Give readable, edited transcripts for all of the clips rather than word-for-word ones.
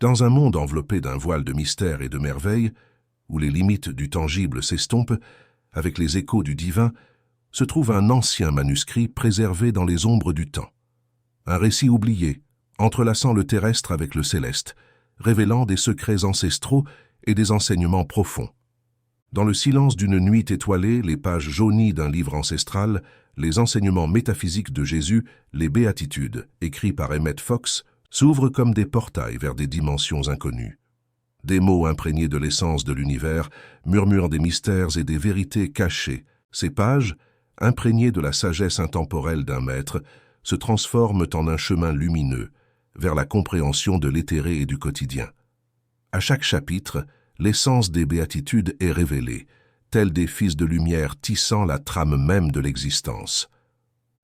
Dans un monde enveloppé d'un voile de mystère et de merveille, où les limites du tangible s'estompent, avec les échos du divin, se trouve un ancien manuscrit préservé dans les ombres du temps. Un récit oublié, entrelaçant le terrestre avec le céleste, révélant des secrets ancestraux et des enseignements profonds. Dans le silence d'une nuit étoilée, les pages jaunies d'un livre ancestral, les enseignements métaphysiques de Jésus, les béatitudes, écrits par Emmett Fox, s'ouvrent comme des portails vers des dimensions inconnues. Des mots imprégnés de l'essence de l'univers murmurent des mystères et des vérités cachées. Ces pages, imprégnées de la sagesse intemporelle d'un maître, se transforment en un chemin lumineux vers la compréhension de l'éthéré et du quotidien. À chaque chapitre, l'essence des béatitudes est révélée, tels des fils de lumière tissant la trame même de l'existence.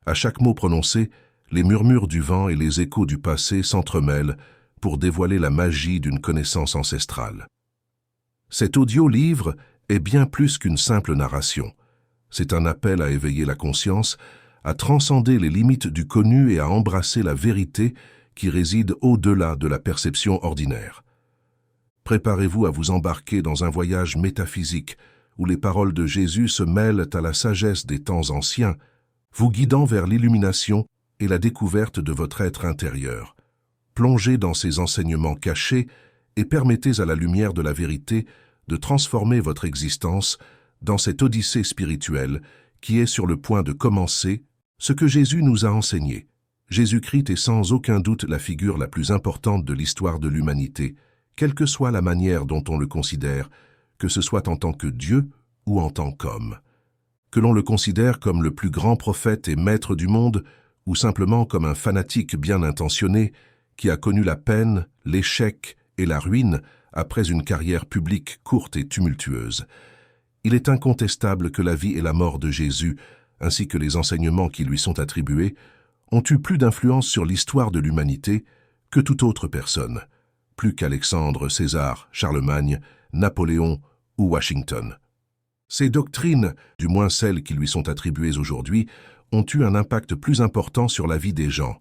À chaque mot prononcé, les murmures du vent et les échos du passé s'entremêlent pour dévoiler la magie d'une connaissance ancestrale. Cet audio-livre est bien plus qu'une simple narration. C'est un appel à éveiller la conscience, à transcender les limites du connu et à embrasser la vérité qui réside au-delà de la perception ordinaire. Préparez-vous à vous embarquer dans un voyage métaphysique où les paroles de Jésus se mêlent à la sagesse des temps anciens, vous guidant vers l'illumination et la découverte de votre être intérieur. Plongez dans ces enseignements cachés et permettez à la lumière de la vérité de transformer votre existence dans cette odyssée spirituelle qui est sur le point de commencer, ce que Jésus nous a enseigné. Jésus-Christ est sans aucun doute la figure la plus importante de l'histoire de l'humanité, quelle que soit la manière dont on le considère, que ce soit en tant que Dieu ou en tant qu'homme. Que l'on le considère comme le plus grand prophète et maître du monde, ou simplement comme un fanatique bien intentionné qui a connu la peine, l'échec et la ruine après une carrière publique courte et tumultueuse. Il est incontestable que la vie et la mort de Jésus, ainsi que les enseignements qui lui sont attribués, ont eu plus d'influence sur l'histoire de l'humanité que toute autre personne, plus qu'Alexandre, César, Charlemagne, Napoléon ou Washington. Ces doctrines, du moins celles qui lui sont attribuées aujourd'hui, ont eu un impact plus important sur la vie des gens.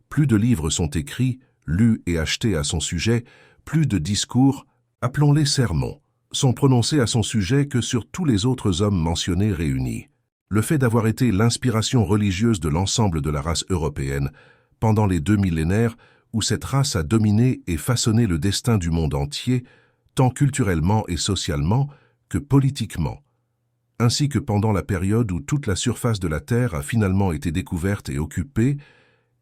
Plus de livres sont écrits, lus et achetés à son sujet, plus de discours, appelons-les sermons, sont prononcés à son sujet que sur tous les autres hommes mentionnés réunis. Le fait d'avoir été l'inspiration religieuse de l'ensemble de la race européenne pendant les 2 millénaires où cette race a dominé et façonné le destin du monde entier, tant culturellement et socialement que politiquement, ainsi que pendant la période où toute la surface de la Terre a finalement été découverte et occupée,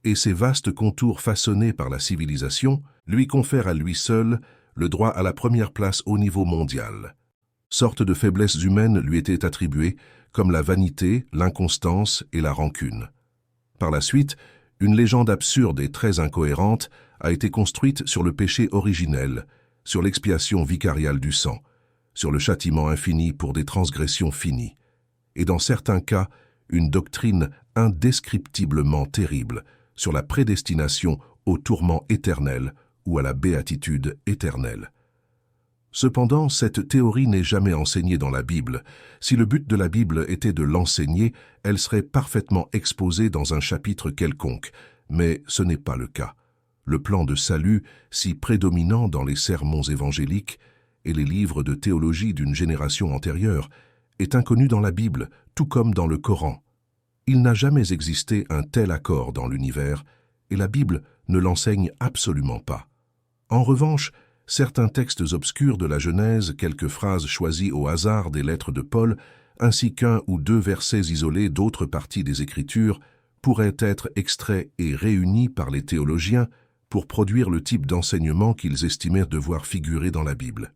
et ses vastes contours façonnés par la civilisation lui confèrent à lui seul le droit à la première place au niveau mondial. Sorte de faiblesses humaines lui étaient attribuées, comme la vanité, l'inconstance et la rancune. Par la suite, une légende absurde et très incohérente a été construite sur le péché originel, sur l'expiation vicariale du sang, sur le châtiment infini pour des transgressions finies, et dans certains cas, une doctrine indescriptiblement terrible sur la prédestination au tourment éternel ou à la béatitude éternelle. Cependant, cette théorie n'est jamais enseignée dans la Bible. Si le but de la Bible était de l'enseigner, elle serait parfaitement exposée dans un chapitre quelconque, mais ce n'est pas le cas. Le plan de salut, si prédominant dans les sermons évangéliques et les livres de théologie d'une génération antérieure, est inconnu dans la Bible, tout comme dans le Coran. Il n'a jamais existé un tel accord dans l'univers, et la Bible ne l'enseigne absolument pas. En revanche, certains textes obscurs de la Genèse, quelques phrases choisies au hasard des lettres de Paul, ainsi qu'un ou deux versets isolés d'autres parties des Écritures, pourraient être extraits et réunis par les théologiens pour produire le type d'enseignement qu'ils estimèrent devoir figurer dans la Bible.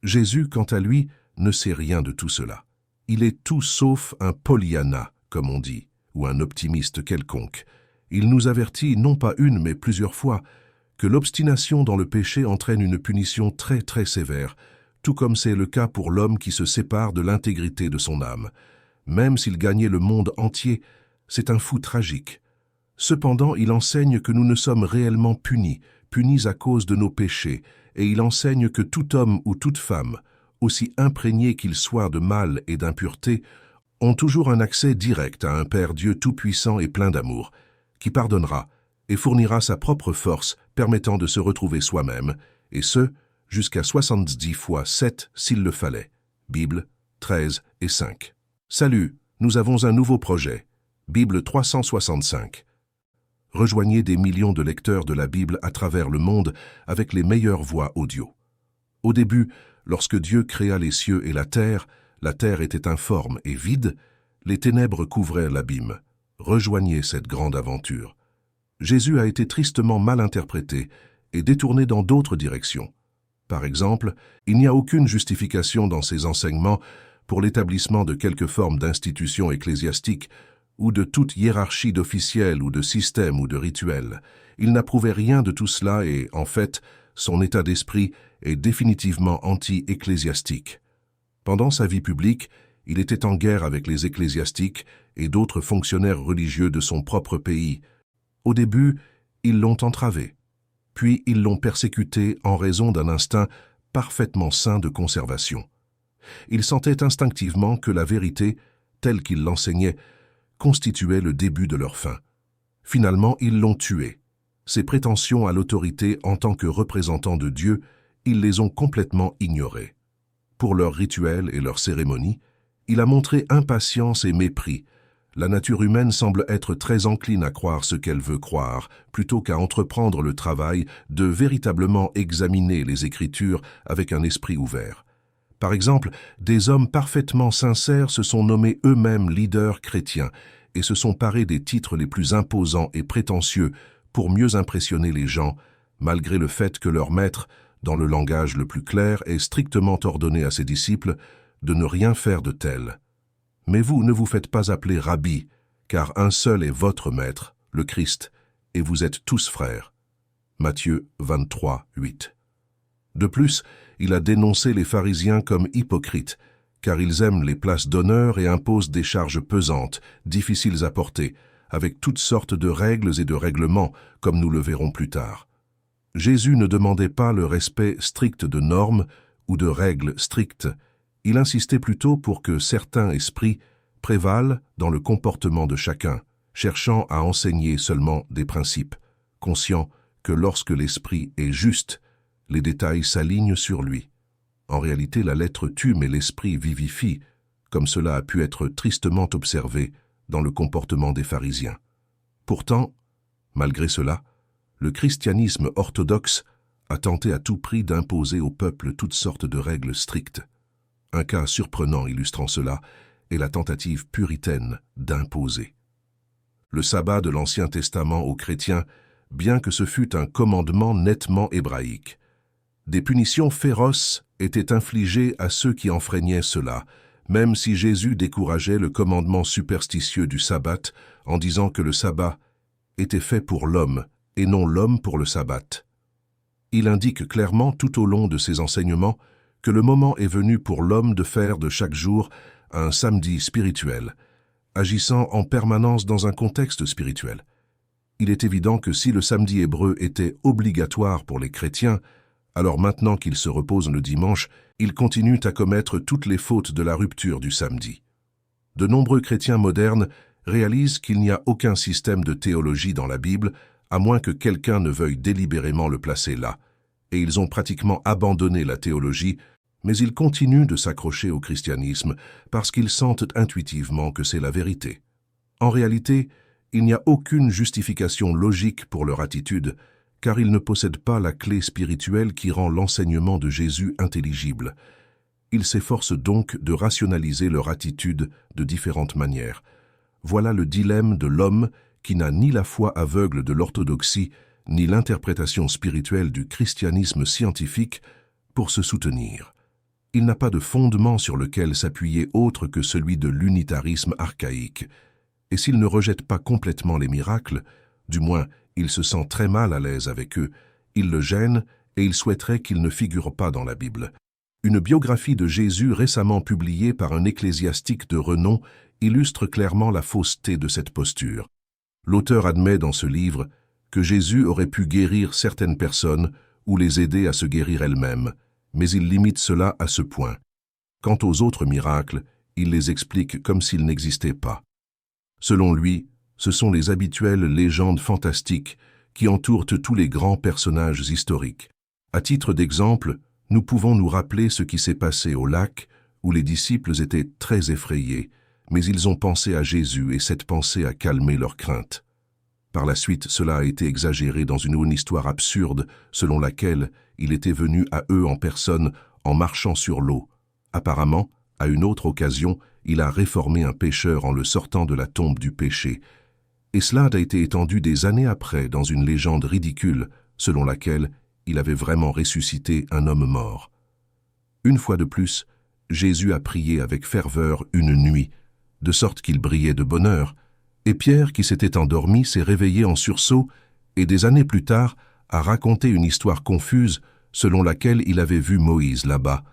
Jésus, quant à lui, ne sait rien de tout cela. Il est tout sauf un Pollyanna, comme on dit, ou un optimiste quelconque. Il nous avertit non pas une mais plusieurs fois que l'obstination dans le péché entraîne une punition très très sévère, tout comme c'est le cas pour l'homme qui se sépare de l'intégrité de son âme. Même s'il gagnait le monde entier, c'est un fou tragique. Cependant, il enseigne que nous ne sommes réellement punis à cause de nos péchés, et il enseigne que tout homme ou toute femme, aussi imprégné qu'il soit de mal et d'impureté, ont toujours un accès direct à un Père Dieu tout-puissant et plein d'amour, qui pardonnera, et fournira sa propre force permettant de se retrouver soi-même, et ce, jusqu'à 70 fois 7 s'il le fallait. Bible 13 et 5. Salut, nous avons un nouveau projet. Bible 365. Rejoignez des millions de lecteurs de la Bible à travers le monde avec les meilleures voix audio. Au début, lorsque Dieu créa les cieux et la terre était informe et vide, les ténèbres couvraient l'abîme. Rejoignez cette grande aventure. Jésus a été tristement mal interprété et détourné dans d'autres directions. Par exemple, il n'y a aucune justification dans ses enseignements pour l'établissement de quelque forme d'institution ecclésiastique ou de toute hiérarchie d'officiels ou de système ou de rituels. Il n'approuvait rien de tout cela et, en fait, son état d'esprit est définitivement anti-ecclésiastique. Pendant sa vie publique, il était en guerre avec les ecclésiastiques et d'autres fonctionnaires religieux de son propre pays. Au début, ils l'ont entravé. Puis ils l'ont persécuté en raison d'un instinct parfaitement sain de conservation. Il sentait instinctivement que la vérité, telle qu'il l'enseignait, constituait le début de leur fin. Finalement, ils l'ont tué. Ses prétentions à l'autorité en tant que représentant de Dieu, ils les ont complètement ignorées. Pour leurs rituels et leurs cérémonies, il a montré impatience et mépris. La nature humaine semble être très encline à croire ce qu'elle veut croire, plutôt qu'à entreprendre le travail de véritablement examiner les Écritures avec un esprit ouvert. Par exemple, des hommes parfaitement sincères se sont nommés eux-mêmes leaders chrétiens et se sont parés des titres les plus imposants et prétentieux pour mieux impressionner les gens, malgré le fait que leur maître, dans le langage le plus clair, est strictement ordonné à ses disciples de ne rien faire de tel. Mais vous ne vous faites pas appeler Rabbi, car un seul est votre maître, le Christ, et vous êtes tous frères. Matthieu 23, 8. De plus, il a dénoncé les pharisiens comme hypocrites, car ils aiment les places d'honneur et imposent des charges pesantes, difficiles à porter, avec toutes sortes de règles et de règlements, comme nous le verrons plus tard. Jésus ne demandait pas le respect strict de normes ou de règles strictes. Il insistait plutôt pour que certains esprits prévalent dans le comportement de chacun, cherchant à enseigner seulement des principes, conscient que lorsque l'esprit est juste, les détails s'alignent sur lui. En réalité, la lettre tue mais l'esprit vivifie, comme cela a pu être tristement observé dans le comportement des pharisiens. Pourtant, malgré cela, le christianisme orthodoxe a tenté à tout prix d'imposer au peuple toutes sortes de règles strictes. Un cas surprenant illustrant cela est la tentative puritaine d'imposer. Le sabbat de l'Ancien Testament aux chrétiens, bien que ce fût un commandement nettement hébraïque, des punitions féroces étaient infligées à ceux qui enfreignaient cela, même si Jésus décourageait le commandement superstitieux du sabbat en disant que le sabbat était fait pour l'homme et non l'homme pour le sabbat. Il indique clairement tout au long de ses enseignements que le moment est venu pour l'homme de faire de chaque jour un samedi spirituel, agissant en permanence dans un contexte spirituel. Il est évident que si le samedi hébreu était obligatoire pour les chrétiens, alors maintenant qu'ils se reposent le dimanche, ils continuent à commettre toutes les fautes de la rupture du samedi. De nombreux chrétiens modernes réalisent qu'il n'y a aucun système de théologie dans la Bible, à moins que quelqu'un ne veuille délibérément le placer là, et ils ont pratiquement abandonné la théologie, mais ils continuent de s'accrocher au christianisme parce qu'ils sentent intuitivement que c'est la vérité. En réalité, il n'y a aucune justification logique pour leur attitude, car ils ne possèdent pas la clé spirituelle qui rend l'enseignement de Jésus intelligible. Ils s'efforcent donc de rationaliser leur attitude de différentes manières. Voilà le dilemme de l'homme qui n'a ni la foi aveugle de l'orthodoxie, ni l'interprétation spirituelle du christianisme scientifique pour se soutenir. Il n'a pas de fondement sur lequel s'appuyer autre que celui de l'unitarisme archaïque. Et s'il ne rejette pas complètement les miracles, du moins il se sent très mal à l'aise avec eux, il le gêne et il souhaiterait qu'ils ne figurent pas dans la Bible. Une biographie de Jésus récemment publiée par un ecclésiastique de renom illustre clairement la fausseté de cette posture. L'auteur admet dans ce livre que Jésus aurait pu guérir certaines personnes ou les aider à se guérir elles-mêmes, mais il limite cela à ce point. Quant aux autres miracles, il les explique comme s'ils n'existaient pas. Selon lui, ce sont les habituelles légendes fantastiques qui entourent tous les grands personnages historiques. À titre d'exemple, nous pouvons nous rappeler ce qui s'est passé au lac, où les disciples étaient très effrayés, mais ils ont pensé à Jésus et cette pensée a calmé leur crainte. Par la suite, cela a été exagéré dans une histoire absurde selon laquelle il était venu à eux en personne en marchant sur l'eau. Apparemment, à une autre occasion, il a réformé un pécheur en le sortant de la tombe du péché. Et cela a été étendu des années après dans une légende ridicule selon laquelle il avait vraiment ressuscité un homme mort. Une fois de plus, Jésus a prié avec ferveur une nuit, de sorte qu'il brillait de bonheur, et Pierre, qui s'était endormi, s'est réveillé en sursaut et des années plus tard a raconté une histoire confuse selon laquelle il avait vu Moïse là-bas,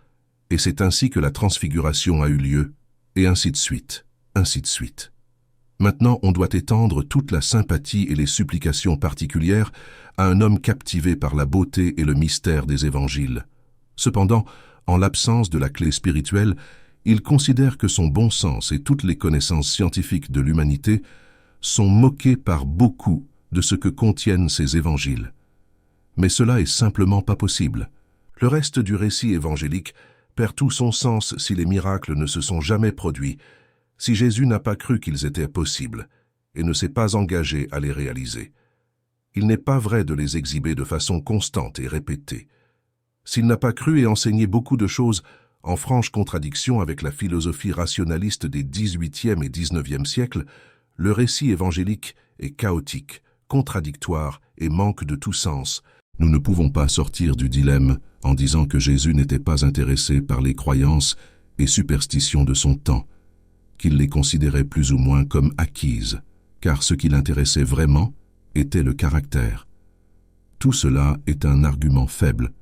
et c'est ainsi que la transfiguration a eu lieu, et ainsi de suite, ainsi de suite. Maintenant, on doit étendre toute la sympathie et les supplications particulières à un homme captivé par la beauté et le mystère des évangiles. Cependant, en l'absence de la clé spirituelle, il considère que son bon sens et toutes les connaissances scientifiques de l'humanité sont moqués par beaucoup de ce que contiennent ces évangiles. Mais cela est simplement pas possible. Le reste du récit évangélique perd tout son sens si les miracles ne se sont jamais produits, si Jésus n'a pas cru qu'ils étaient possibles et ne s'est pas engagé à les réaliser. Il n'est pas vrai de les exhiber de façon constante et répétée. S'il n'a pas cru et enseigné beaucoup de choses en franche contradiction avec la philosophie rationaliste des XVIIIe et XIXe siècles, le récit évangélique est chaotique, contradictoire et manque de tout sens. Nous ne pouvons pas sortir du dilemme en disant que Jésus n'était pas intéressé par les croyances et superstitions de son temps, qu'il les considérait plus ou moins comme acquises, car ce qui l'intéressait vraiment était le caractère. Tout cela est un argument faible,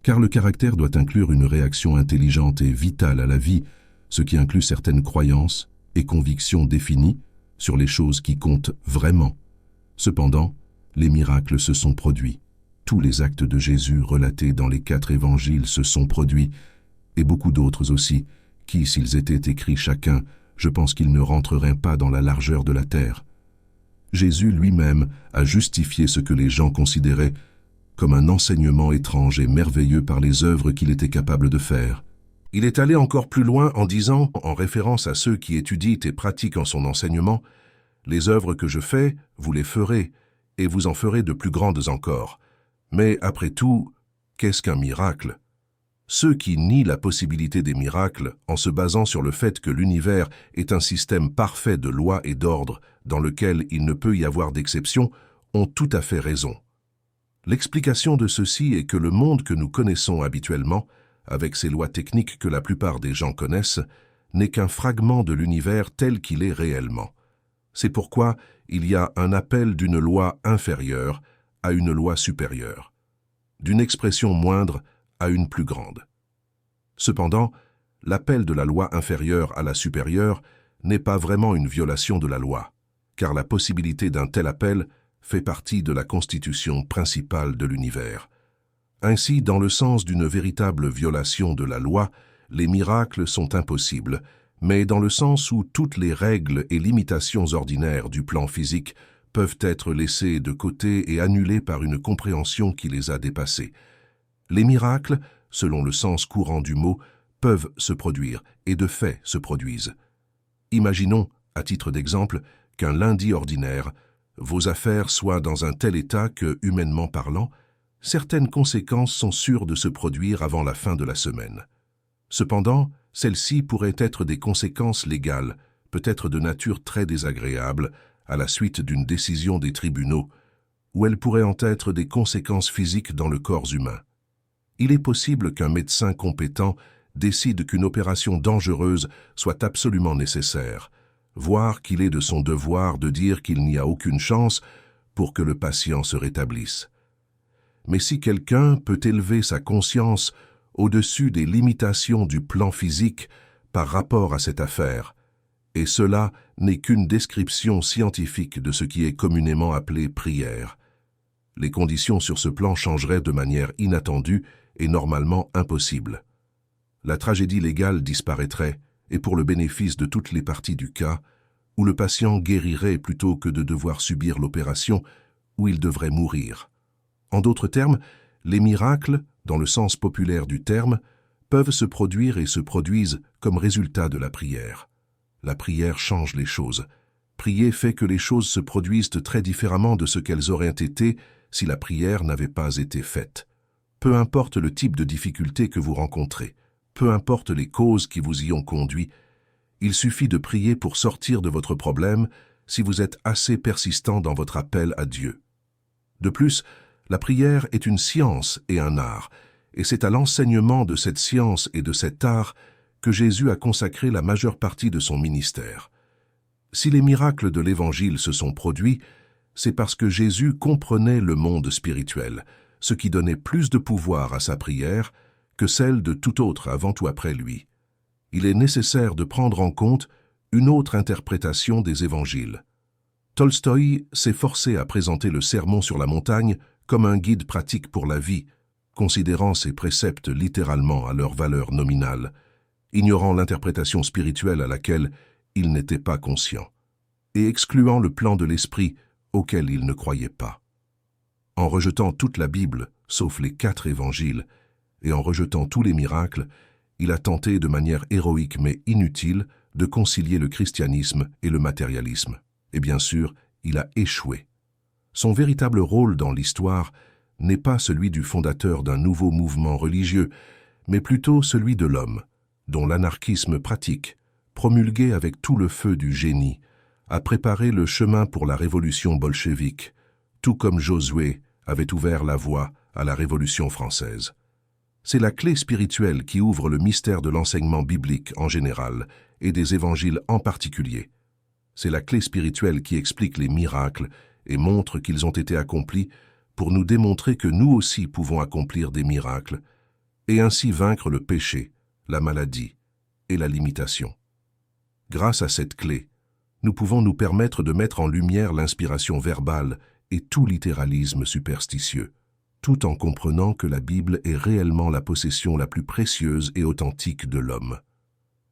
car le caractère doit inclure une réaction intelligente et vitale à la vie, ce qui inclut certaines croyances et convictions définies sur les choses qui comptent vraiment. Cependant, les miracles se sont produits. Tous les actes de Jésus relatés dans les 4 évangiles se sont produits, et beaucoup d'autres aussi, qui, s'ils étaient écrits chacun, je pense qu'ils ne rentreraient pas dans la largeur de la terre. Jésus lui-même a justifié ce que les gens considéraient comme un enseignement étrange et merveilleux par les œuvres qu'il était capable de faire. Il est allé encore plus loin en disant, en référence à ceux qui étudient et pratiquent en son enseignement, « Les œuvres que je fais, vous les ferez, et vous en ferez de plus grandes encore. Mais après tout, qu'est-ce qu'un miracle ? Ceux qui nient la possibilité des miracles en se basant sur le fait que l'univers est un système parfait de lois et d'ordre dans lequel il ne peut y avoir d'exception ont tout à fait raison. L'explication de ceci est que le monde que nous connaissons habituellement, avec ces lois techniques que la plupart des gens connaissent, n'est qu'un fragment de l'univers tel qu'il est réellement. C'est pourquoi il y a un appel d'une loi inférieure à une loi supérieure, d'une expression moindre à une plus grande. Cependant, l'appel de la loi inférieure à la supérieure n'est pas vraiment une violation de la loi, car la possibilité d'un tel appel fait partie de la constitution principale de l'univers. Ainsi, dans le sens d'une véritable violation de la loi, les miracles sont impossibles, mais dans le sens où toutes les règles et limitations ordinaires du plan physique peuvent être laissées de côté et annulées par une compréhension qui les a dépassées. Les miracles, selon le sens courant du mot, peuvent se produire et de fait se produisent. Imaginons, à titre d'exemple, qu'un lundi ordinaire, vos affaires soient dans un tel état que, humainement parlant, certaines conséquences sont sûres de se produire avant la fin de la semaine. Cependant, celles-ci pourraient être des conséquences légales, peut-être de nature très désagréable, à la suite d'une décision des tribunaux, ou elles pourraient en être des conséquences physiques dans le corps humain. Il est possible qu'un médecin compétent décide qu'une opération dangereuse soit absolument nécessaire, voire qu'il est de son devoir de dire qu'il n'y a aucune chance pour que le patient se rétablisse. Mais si quelqu'un peut élever sa conscience au-dessus des limitations du plan physique par rapport à cette affaire, et cela n'est qu'une description scientifique de ce qui est communément appelé prière, les conditions sur ce plan changeraient de manière inattendue et normalement impossible. La tragédie légale disparaîtrait, et pour le bénéfice de toutes les parties du cas, où le patient guérirait plutôt que de devoir subir l'opération, où il devrait mourir. En d'autres termes, les miracles, dans le sens populaire du terme, peuvent se produire et se produisent comme résultat de la prière. La prière change les choses. Prier fait que les choses se produisent très différemment de ce qu'elles auraient été si la prière n'avait pas été faite. Peu importe le type de difficulté que vous rencontrez, peu importe les causes qui vous y ont conduit, il suffit de prier pour sortir de votre problème si vous êtes assez persistant dans votre appel à Dieu. De plus, la prière est une science et un art, et c'est à l'enseignement de cette science et de cet art que Jésus a consacré la majeure partie de son ministère. Si les miracles de l'Évangile se sont produits, c'est parce que Jésus comprenait le monde spirituel, ce qui donnait plus de pouvoir à sa prière que celle de tout autre avant ou après lui. Il est nécessaire de prendre en compte une autre interprétation des Évangiles. Tolstoï s'est forcé à présenter le Sermon sur la montagne comme un guide pratique pour la vie, considérant ses préceptes littéralement à leur valeur nominale, ignorant l'interprétation spirituelle à laquelle il n'était pas conscient, et excluant le plan de l'esprit auquel il ne croyait pas. En rejetant toute la Bible, sauf les 4 évangiles, et en rejetant tous les miracles, il a tenté de manière héroïque mais inutile de concilier le christianisme et le matérialisme. Et bien sûr, il a échoué. Son véritable rôle dans l'histoire n'est pas celui du fondateur d'un nouveau mouvement religieux, mais plutôt celui de l'homme, dont l'anarchisme pratique, promulgué avec tout le feu du génie, a préparé le chemin pour la révolution bolchevique, tout comme Josué avait ouvert la voie à la Révolution française. C'est la clé spirituelle qui ouvre le mystère de l'enseignement biblique en général et des évangiles en particulier. C'est la clé spirituelle qui explique les miracles et montre qu'ils ont été accomplis pour nous démontrer que nous aussi pouvons accomplir des miracles et ainsi vaincre le péché, la maladie et la limitation. Grâce à cette clé, nous pouvons nous permettre de mettre en lumière l'inspiration verbale et tout littéralisme superstitieux, tout en comprenant que la Bible est réellement la possession la plus précieuse et authentique de l'homme.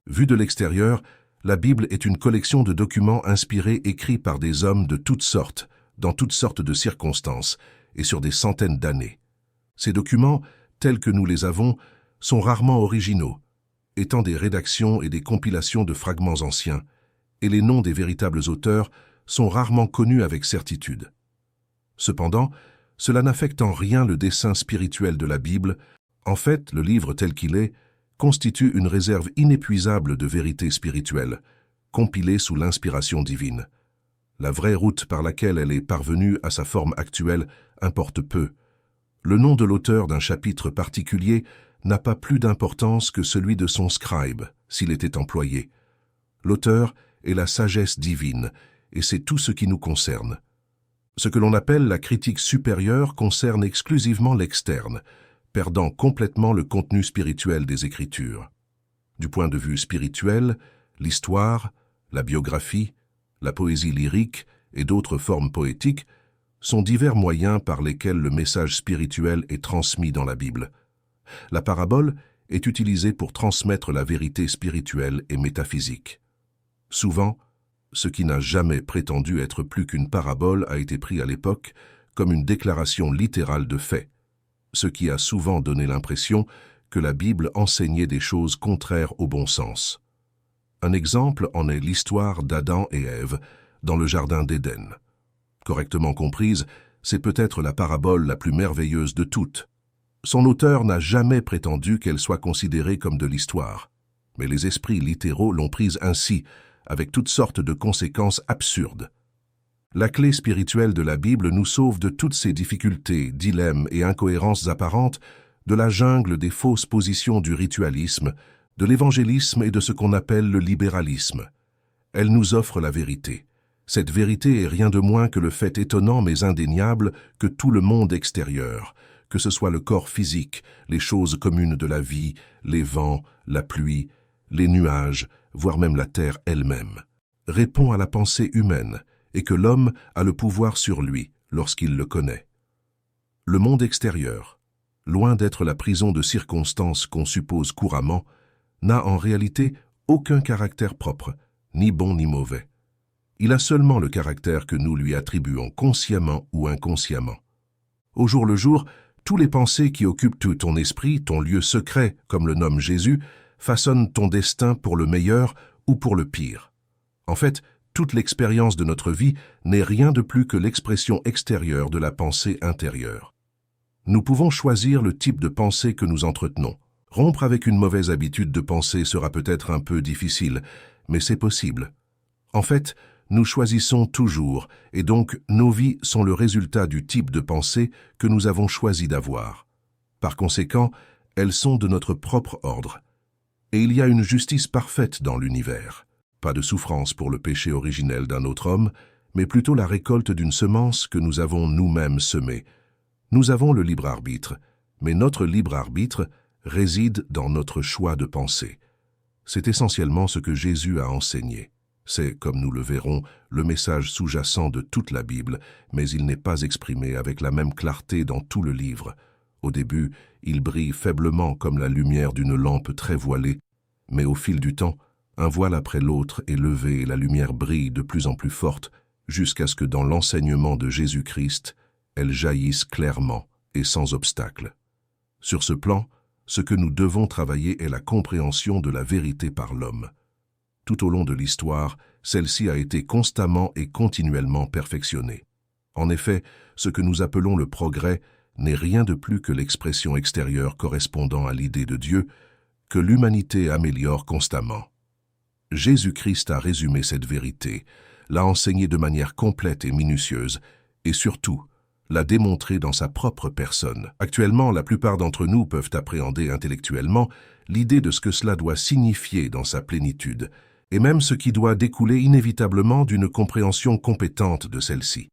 Vue de l'extérieur, la Bible est une collection de documents inspirés écrits par des hommes de toutes sortes, dans toutes sortes de circonstances, et sur des centaines d'années. Ces documents, tels que nous les avons, sont rarement originaux, étant des rédactions et des compilations de fragments anciens, et les noms des véritables auteurs sont rarement connus avec certitude. Cependant, cela n'affecte en rien le dessein spirituel de la Bible. En fait, le livre tel qu'il est constitue une réserve inépuisable de vérités spirituelles, compilées sous l'inspiration divine. La vraie route par laquelle elle est parvenue à sa forme actuelle importe peu. Le nom de l'auteur d'un chapitre particulier n'a pas plus d'importance que celui de son scribe, s'il était employé. L'auteur est la sagesse divine, et c'est tout ce qui nous concerne. Ce que l'on appelle la critique supérieure concerne exclusivement l'externe, perdant complètement le contenu spirituel des Écritures. Du point de vue spirituel, l'histoire, la biographie, la poésie lyrique et d'autres formes poétiques sont divers moyens par lesquels le message spirituel est transmis dans la Bible. La parabole est utilisée pour transmettre la vérité spirituelle et métaphysique. Souvent, ce qui n'a jamais prétendu être plus qu'une parabole a été pris à l'époque comme une déclaration littérale de fait, ce qui a souvent donné l'impression que la Bible enseignait des choses contraires au bon sens. Un exemple en est l'histoire d'Adam et Ève dans le jardin d'Éden. Correctement comprise, c'est peut-être la parabole la plus merveilleuse de toutes. Son auteur n'a jamais prétendu qu'elle soit considérée comme de l'histoire, mais les esprits littéraux l'ont prise ainsi, avec toutes sortes de conséquences absurdes. La clé spirituelle de la Bible nous sauve de toutes ces difficultés, dilemmes et incohérences apparentes, de la jungle des fausses positions du ritualisme, de l'évangélisme et de ce qu'on appelle le libéralisme. Elle nous offre la vérité. Cette vérité est rien de moins que le fait étonnant mais indéniable que tout le monde extérieur, que ce soit le corps physique, les choses communes de la vie, les vents, la pluie, les nuages, voire même la terre elle-même, répond à la pensée humaine et que l'homme a le pouvoir sur lui lorsqu'il le connaît. Le monde extérieur, loin d'être la prison de circonstances qu'on suppose couramment, n'a en réalité aucun caractère propre, ni bon ni mauvais. Il a seulement le caractère que nous lui attribuons consciemment ou inconsciemment. Au jour le jour, tous les pensées qui occupent tout ton esprit, ton lieu secret, comme le nomme Jésus, façonnent ton destin pour le meilleur ou pour le pire. En fait, toute l'expérience de notre vie n'est rien de plus que l'expression extérieure de la pensée intérieure. Nous pouvons choisir le type de pensée que nous entretenons. Rompre avec une mauvaise habitude de pensée sera peut-être un peu difficile, mais c'est possible. En fait, nous choisissons toujours, et donc nos vies sont le résultat du type de pensée que nous avons choisi d'avoir. Par conséquent, elles sont de notre propre ordre. Et il y a une justice parfaite dans l'univers. Pas de souffrance pour le péché originel d'un autre homme, mais plutôt la récolte d'une semence que nous avons nous-mêmes semée. Nous avons le libre arbitre, mais notre libre arbitre réside dans notre choix de pensée. C'est essentiellement ce que Jésus a enseigné. C'est, comme nous le verrons, le message sous-jacent de toute la Bible, mais il n'est pas exprimé avec la même clarté dans tout le livre. Au début, il brille faiblement comme la lumière d'une lampe très voilée, mais au fil du temps, un voile après l'autre est levé et la lumière brille de plus en plus forte, jusqu'à ce que dans l'enseignement de Jésus-Christ, elle jaillisse clairement et sans obstacle. Sur ce plan, ce que nous devons travailler est la compréhension de la vérité par l'homme. Tout au long de l'histoire, celle-ci a été constamment et continuellement perfectionnée. En effet, ce que nous appelons le progrès n'est rien de plus que l'expression extérieure correspondant à l'idée de Dieu que l'humanité améliore constamment. Jésus-Christ a résumé cette vérité, l'a enseignée de manière complète et minutieuse, et surtout, l'a démontré dans sa propre personne. Actuellement, la plupart d'entre nous peuvent appréhender intellectuellement l'idée de ce que cela doit signifier dans sa plénitude, et même ce qui doit découler inévitablement d'une compréhension compétente de celle-ci.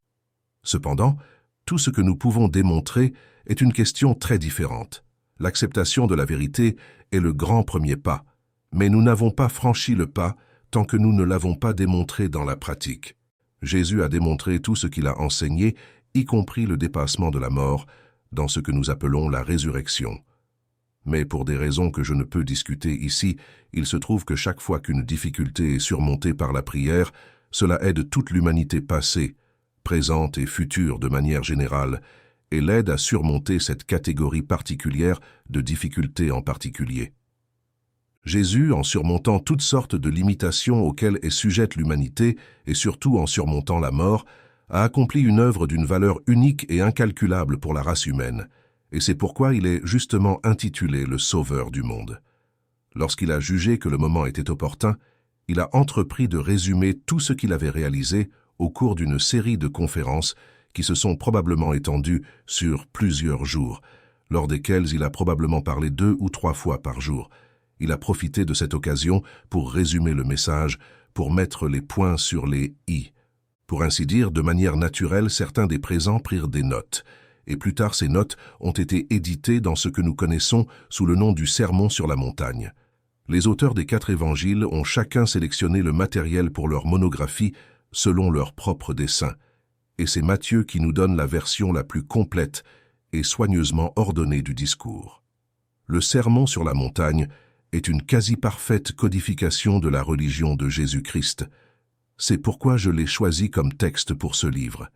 Cependant, tout ce que nous pouvons démontrer est une question très différente. L'acceptation de la vérité est le grand premier pas, mais nous n'avons pas franchi le pas tant que nous ne l'avons pas démontré dans la pratique. Jésus a démontré tout ce qu'il a enseigné, y compris le dépassement de la mort, dans ce que nous appelons la résurrection. Mais pour des raisons que je ne peux discuter ici, il se trouve que chaque fois qu'une difficulté est surmontée par la prière, cela aide toute l'humanité passée, présente et future de manière générale, et l'aide à surmonter cette catégorie particulière de difficultés en particulier. Jésus, en surmontant toutes sortes de limitations auxquelles est sujette l'humanité, et surtout en surmontant la mort, a accompli une œuvre d'une valeur unique et incalculable pour la race humaine, et c'est pourquoi il est justement intitulé le Sauveur du monde. Lorsqu'il a jugé que le moment était opportun, il a entrepris de résumer tout ce qu'il avait réalisé au cours d'une série de conférences qui se sont probablement étendues sur plusieurs jours, lors desquelles il a probablement parlé 2 ou 3 fois par jour. Il a profité de cette occasion pour résumer le message, pour mettre les points sur les « i ». Pour ainsi dire, de manière naturelle, certains des présents prirent des notes, et plus tard ces notes ont été éditées dans ce que nous connaissons sous le nom du Sermon sur la montagne. Les auteurs des 4 évangiles ont chacun sélectionné le matériel pour leur monographie selon leur propre dessein, et c'est Matthieu qui nous donne la version la plus complète et soigneusement ordonnée du discours. Le Sermon sur la montagne est une quasi-parfaite codification de la religion de Jésus-Christ. C'est pourquoi je l'ai choisi comme texte pour ce livre.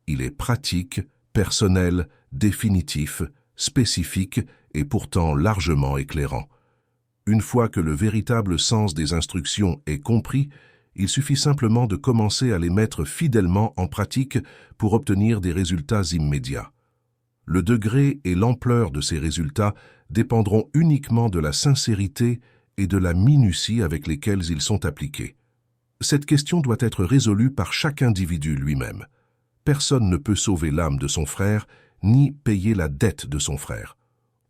Il est pratique, personnel, définitif, spécifique et pourtant largement éclairant. Une fois que le véritable sens des instructions est compris, il suffit simplement de commencer à les mettre fidèlement en pratique pour obtenir des résultats immédiats. Le degré et l'ampleur de ces résultats dépendront uniquement de la sincérité et de la minutie avec lesquelles ils sont appliqués. Cette question doit être résolue par chaque individu lui-même. Personne ne peut sauver l'âme de son frère, ni payer la dette de son frère.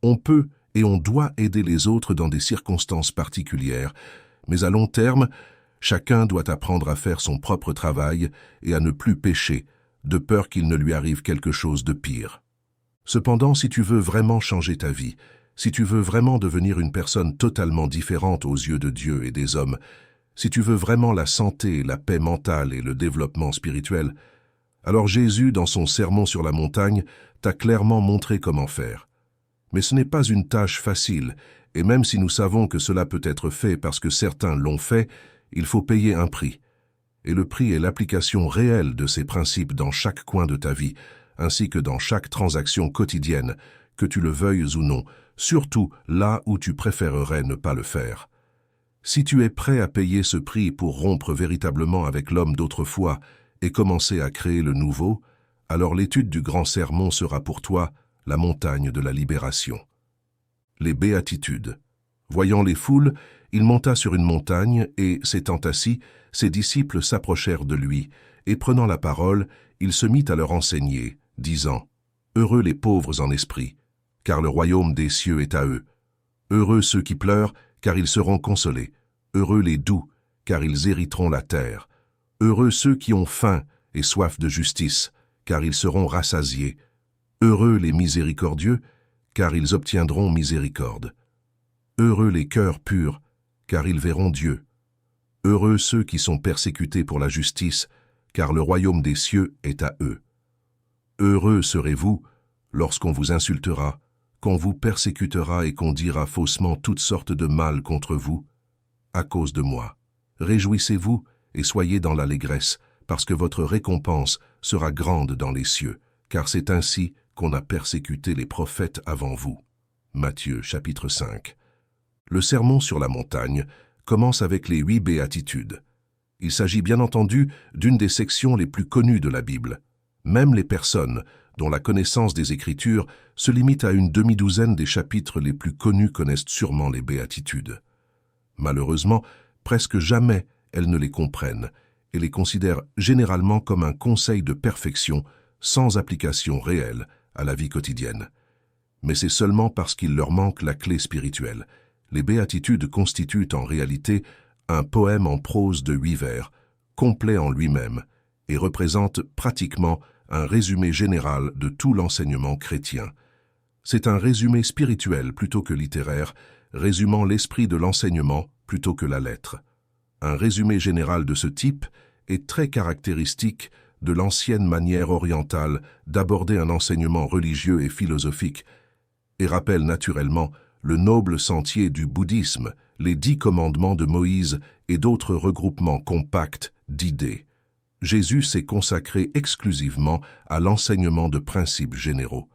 On peut et on doit aider les autres dans des circonstances particulières, mais à long terme, chacun doit apprendre à faire son propre travail et à ne plus pécher, de peur qu'il ne lui arrive quelque chose de pire. Cependant, si tu veux vraiment changer ta vie, si tu veux vraiment devenir une personne totalement différente aux yeux de Dieu et des hommes, si tu veux vraiment la santé, la paix mentale et le développement spirituel, alors Jésus, dans son sermon sur la montagne, t'a clairement montré comment faire. Mais ce n'est pas une tâche facile, et même si nous savons que cela peut être fait parce que certains l'ont fait, il faut payer un prix. et le prix est l'application réelle de ces principes dans chaque coin de ta vie, ainsi que dans chaque transaction quotidienne, que tu le veuilles ou non, surtout là où tu préférerais ne pas le faire. Si tu es prêt à payer ce prix pour rompre véritablement avec l'homme d'autrefois et commencer à créer le nouveau, alors l'étude du grand sermon sera pour toi la montagne de la libération. Les béatitudes. Voyant les foules, il monta sur une montagne et, s'étant assis, ses disciples s'approchèrent de lui, et prenant la parole, il se mit à leur enseigner, disant « Heureux les pauvres en esprit, car le royaume des cieux est à eux. Heureux ceux qui pleurent, car ils seront consolés. Heureux les doux, car ils hériteront la terre. Heureux ceux qui ont faim et soif de justice, car ils seront rassasiés. Heureux les miséricordieux, car ils obtiendront miséricorde. Heureux les cœurs purs, car ils verront Dieu. Heureux ceux qui sont persécutés pour la justice, car le royaume des cieux est à eux. Heureux serez-vous lorsqu'on vous insultera, qu'on vous persécutera et qu'on dira faussement toutes sortes de mal contre vous, à cause de moi. Réjouissez-vous et soyez dans l'allégresse, parce que votre récompense sera grande dans les cieux, car c'est ainsi qu'on a persécuté les prophètes avant vous. Matthieu chapitre 5. Le sermon sur la montagne commence avec les 8 béatitudes. Il s'agit bien entendu d'une des sections les plus connues de la Bible. Même les personnes dont la connaissance des Écritures se limite à une demi-douzaine des chapitres les plus connus connaissent sûrement les béatitudes. Malheureusement, presque jamais elles ne les comprennent et les considèrent généralement comme un conseil de perfection sans application réelle à la vie quotidienne. Mais c'est seulement parce qu'il leur manque la clé spirituelle. Les béatitudes constituent en réalité un poème en prose de 8 vers, complet en lui-même, et représentent pratiquement un résumé général de tout l'enseignement chrétien. C'est un résumé spirituel plutôt que littéraire, résumant l'esprit de l'enseignement plutôt que la lettre. Un résumé général de ce type est très caractéristique de l'ancienne manière orientale d'aborder un enseignement religieux et philosophique, et rappelle naturellement le noble sentier du bouddhisme, les 10 commandements de Moïse et d'autres regroupements compacts d'idées. Jésus s'est consacré exclusivement à l'enseignement de principes généraux.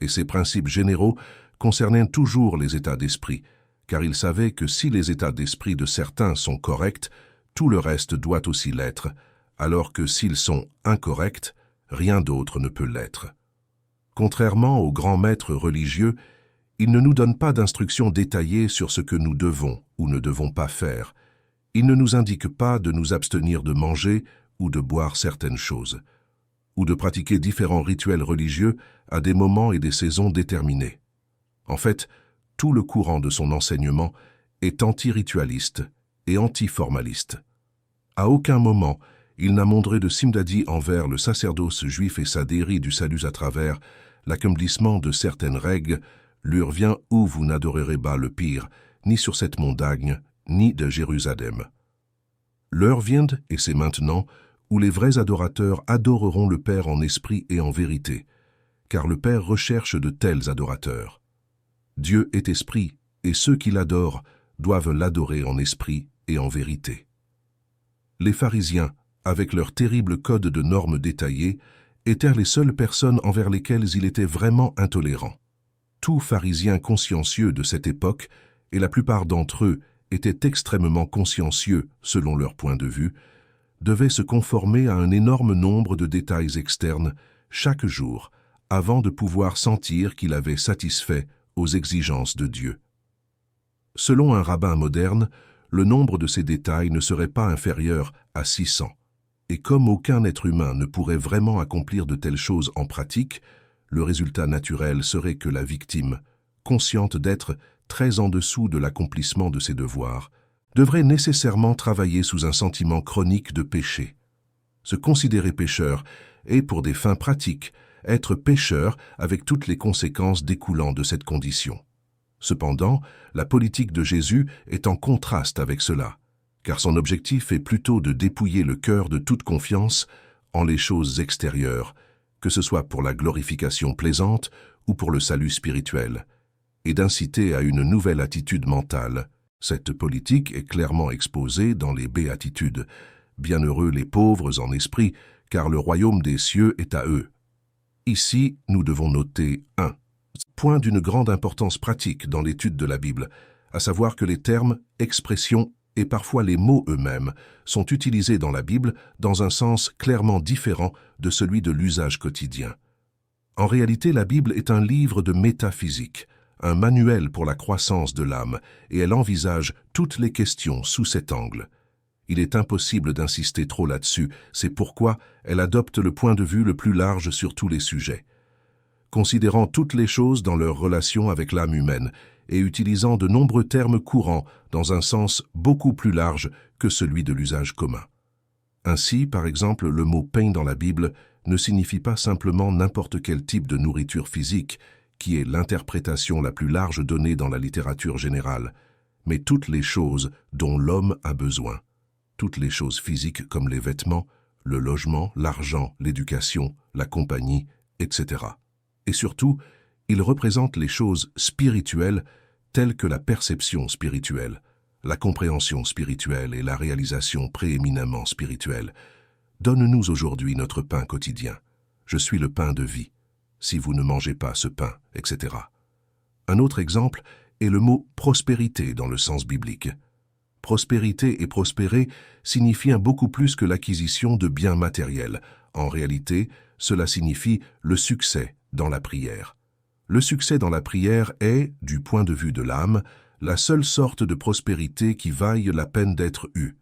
Et ces principes généraux concernaient toujours les états d'esprit, car il savait que si les états d'esprit de certains sont corrects, tout le reste doit aussi l'être, alors que s'ils sont incorrects, rien d'autre ne peut l'être. Contrairement aux grands maîtres religieux, il ne nous donne pas d'instructions détaillées sur ce que nous devons ou ne devons pas faire. Il ne nous indique pas de nous abstenir de manger ou de boire certaines choses, ou de pratiquer différents rituels religieux à des moments et des saisons déterminés. En fait, tout le courant de son enseignement est anti-ritualiste et anti-formaliste. À aucun moment, il n'a montré de sympathie envers le sacerdoce juif et sa théorie du salut à travers l'accomplissement de certaines règles. L'heure vient où vous n'adorerez pas le pire, ni sur cette montagne, ni de Jérusalem. L'heure vient, et c'est maintenant, où les vrais adorateurs adoreront le Père en esprit et en vérité, car le Père recherche de tels adorateurs. Dieu est esprit, et ceux qui l'adorent doivent l'adorer en esprit et en vérité. Les pharisiens, avec leur terrible code de normes détaillées, étaient les seules personnes envers lesquelles il était vraiment intolérant. Tout pharisien consciencieux de cette époque, et la plupart d'entre eux étaient extrêmement consciencieux selon leur point de vue, devaient se conformer à un énorme nombre de détails externes chaque jour avant de pouvoir sentir qu'il avait satisfait aux exigences de Dieu. Selon un rabbin moderne, le nombre de ces détails ne serait pas inférieur à 600. Et comme aucun être humain ne pourrait vraiment accomplir de telles choses en pratique, le résultat naturel serait que la victime, consciente d'être très en dessous de l'accomplissement de ses devoirs, devrait nécessairement travailler sous un sentiment chronique de péché. Se considérer pécheur est, pour des fins pratiques, être pécheur avec toutes les conséquences découlant de cette condition. Cependant, la politique de Jésus est en contraste avec cela, car son objectif est plutôt de dépouiller le cœur de toute confiance en les choses extérieures, que ce soit pour la glorification plaisante ou pour le salut spirituel, et d'inciter à une nouvelle attitude mentale. Cette politique est clairement exposée dans les béatitudes, Bienheureux les pauvres en esprit, car le royaume des cieux est à eux. Ici, nous devons noter un point d'une grande importance pratique dans l'étude de la Bible, à savoir que les termes, expressions et parfois les mots eux-mêmes sont utilisés dans la Bible dans un sens clairement différent de celui de l'usage quotidien. En réalité, la Bible est un livre de métaphysique, un manuel pour la croissance de l'âme, et elle envisage toutes les questions sous cet angle. Il est impossible d'insister trop là-dessus, c'est pourquoi elle adopte le point de vue le plus large sur tous les sujets. Considérant toutes les choses dans leur relation avec l'âme humaine et utilisant de nombreux termes courants dans un sens beaucoup plus large que celui de l'usage commun. Ainsi, par exemple, le mot « pain » dans la Bible ne signifie pas simplement n'importe quel type de nourriture physique, qui est l'interprétation la plus large donnée dans la littérature générale, mais toutes les choses dont l'homme a besoin. Toutes les choses physiques comme les vêtements, le logement, l'argent, l'éducation, la compagnie, etc. Et surtout, il représente les choses spirituelles telles que la perception spirituelle, la compréhension spirituelle et la réalisation prééminemment spirituelle. Donne-nous aujourd'hui notre pain quotidien. Je suis le pain de vie. Si vous ne mangez pas ce pain, etc. Un autre exemple est le mot prospérité dans le sens biblique. Prospérité et prospérer signifient beaucoup plus que l'acquisition de biens matériels. En réalité, cela signifie le succès dans la prière. Le succès dans la prière est, du point de vue de l'âme, la seule sorte de prospérité qui vaille la peine d'être eue.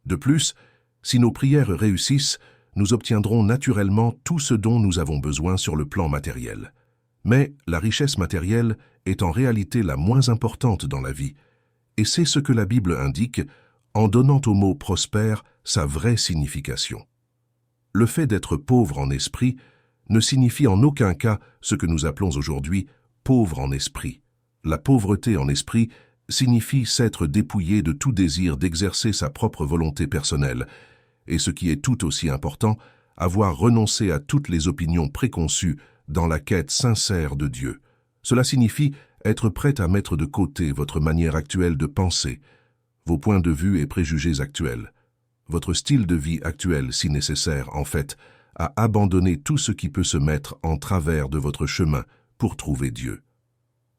De plus, si nos prières réussissent, nous obtiendrons naturellement tout ce dont nous avons besoin sur le plan matériel. Mais la richesse matérielle est en réalité la moins importante dans la vie, et c'est ce que la Bible indique en donnant au mot « prospère » sa vraie signification. Le fait d'être pauvre en esprit ne signifie en aucun cas ce que nous appelons aujourd'hui « pauvre en esprit ». La pauvreté en esprit signifie s'être dépouillé de tout désir d'exercer sa propre volonté personnelle, et ce qui est tout aussi important, avoir renoncé à toutes les opinions préconçues dans la quête sincère de Dieu. Cela signifie être prêt à mettre de côté votre manière actuelle de penser, vos points de vue et préjugés actuels, votre style de vie actuel si nécessaire, en fait, à abandonner tout ce qui peut se mettre en travers de votre chemin pour trouver Dieu.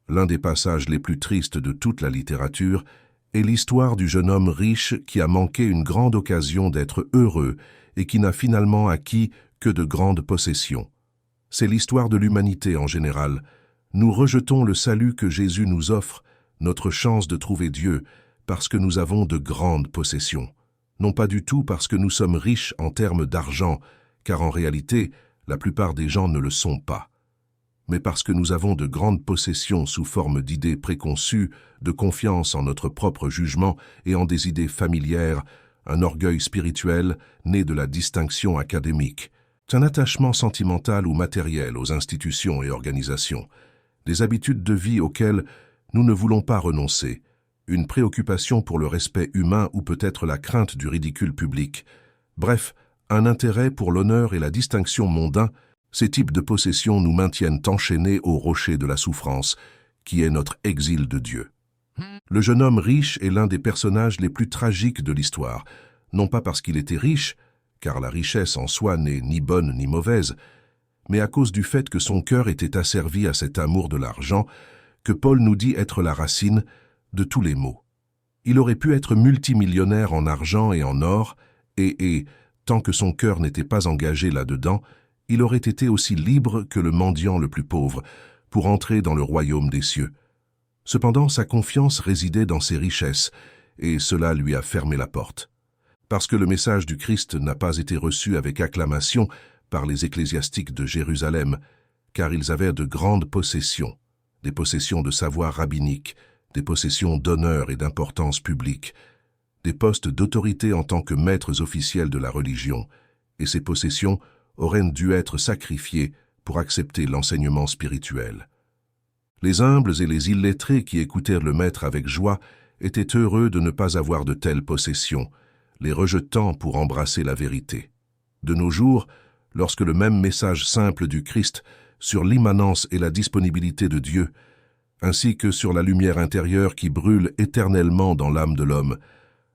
L'un des passages les plus tristes de toute la littérature est l'histoire du jeune homme riche qui a manqué une grande occasion d'être heureux et qui n'a finalement acquis que de grandes possessions. C'est l'histoire de l'humanité en général. Nous rejetons le salut que Jésus nous offre, notre chance de trouver Dieu, parce que nous avons de grandes possessions. Non pas du tout parce que nous sommes riches en termes d'argent, car en réalité, la plupart des gens ne le sont pas, mais parce que nous avons de grandes possessions sous forme d'idées préconçues, de confiance en notre propre jugement et en des idées familières, un orgueil spirituel né de la distinction académique, un attachement sentimental ou matériel aux institutions et organisations, des habitudes de vie auxquelles nous ne voulons pas renoncer, une préoccupation pour le respect humain ou peut-être la crainte du ridicule public, bref, un intérêt pour l'honneur et la distinction mondain. Ces types de possessions nous maintiennent enchaînés au rocher de la souffrance, qui est notre exil de Dieu. Le jeune homme riche est l'un des personnages les plus tragiques de l'histoire, non pas parce qu'il était riche, car la richesse en soi n'est ni bonne ni mauvaise, mais à cause du fait que son cœur était asservi à cet amour de l'argent, que Paul nous dit être la racine de tous les maux. Il aurait pu être multimillionnaire en argent et en or, et tant que son cœur n'était pas engagé là-dedans, il aurait été aussi libre que le mendiant le plus pauvre pour entrer dans le royaume des cieux. Cependant, sa confiance résidait dans ses richesses, et cela lui a fermé la porte. Parce que le message du Christ n'a pas été reçu avec acclamation par les ecclésiastiques de Jérusalem, car ils avaient de grandes possessions, des possessions de savoir rabbinique, des possessions d'honneur et d'importance publique, des postes d'autorité en tant que maîtres officiels de la religion, et ces possessions auraient dû être sacrifiées pour accepter l'enseignement spirituel. Les humbles et les illettrés qui écoutèrent le Maître avec joie étaient heureux de ne pas avoir de telles possessions, les rejetant pour embrasser la vérité. De nos jours, lorsque le même message simple du Christ sur l'immanence et la disponibilité de Dieu, ainsi que sur la lumière intérieure qui brûle éternellement dans l'âme de l'homme,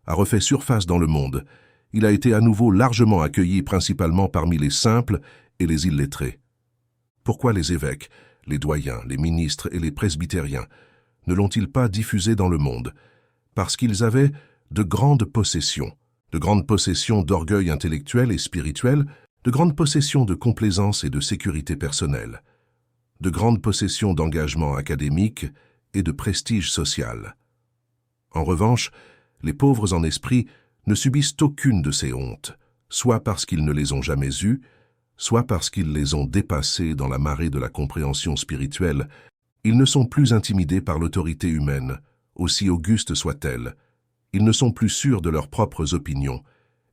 a refait surface dans le monde, il a été à nouveau largement accueilli principalement parmi les simples et les illettrés. Pourquoi les évêques, les doyens, les ministres et les presbytériens ne l'ont-ils pas diffusé dans le monde? Parce qu'ils avaient de grandes possessions d'orgueil intellectuel et spirituel, de grandes possessions de complaisance et de sécurité personnelle, de grandes possessions d'engagement académique et de prestige social. En revanche, les pauvres en esprit ne subissent aucune de ces hontes, soit parce qu'ils ne les ont jamais eues, soit parce qu'ils les ont dépassées dans la marée de la compréhension spirituelle. Ils ne sont plus intimidés par l'autorité humaine, aussi auguste soit-elle. Ils ne sont plus sûrs de leurs propres opinions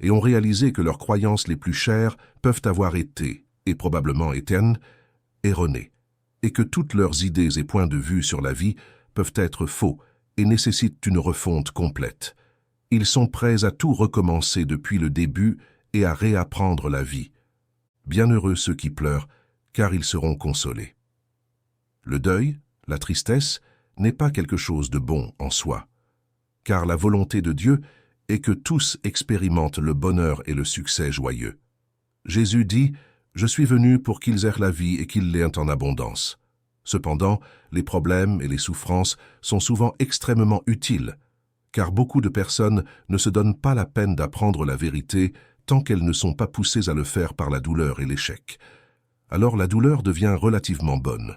et ont réalisé que leurs croyances les plus chères peuvent avoir été, et probablement étaient, erronées, et que toutes leurs idées et points de vue sur la vie peuvent être faux et nécessitent une refonte complète. Ils sont prêts à tout recommencer depuis le début et à réapprendre la vie. Bienheureux ceux qui pleurent, car ils seront consolés. Le deuil, la tristesse, n'est pas quelque chose de bon en soi, car la volonté de Dieu est que tous expérimentent le bonheur et le succès joyeux. Jésus dit « Je suis venu pour qu'ils aient la vie et qu'ils l'aient en abondance ». Cependant, les problèmes et les souffrances sont souvent extrêmement utiles, car beaucoup de personnes ne se donnent pas la peine d'apprendre la vérité tant qu'elles ne sont pas poussées à le faire par la douleur et l'échec. Alors la douleur devient relativement bonne.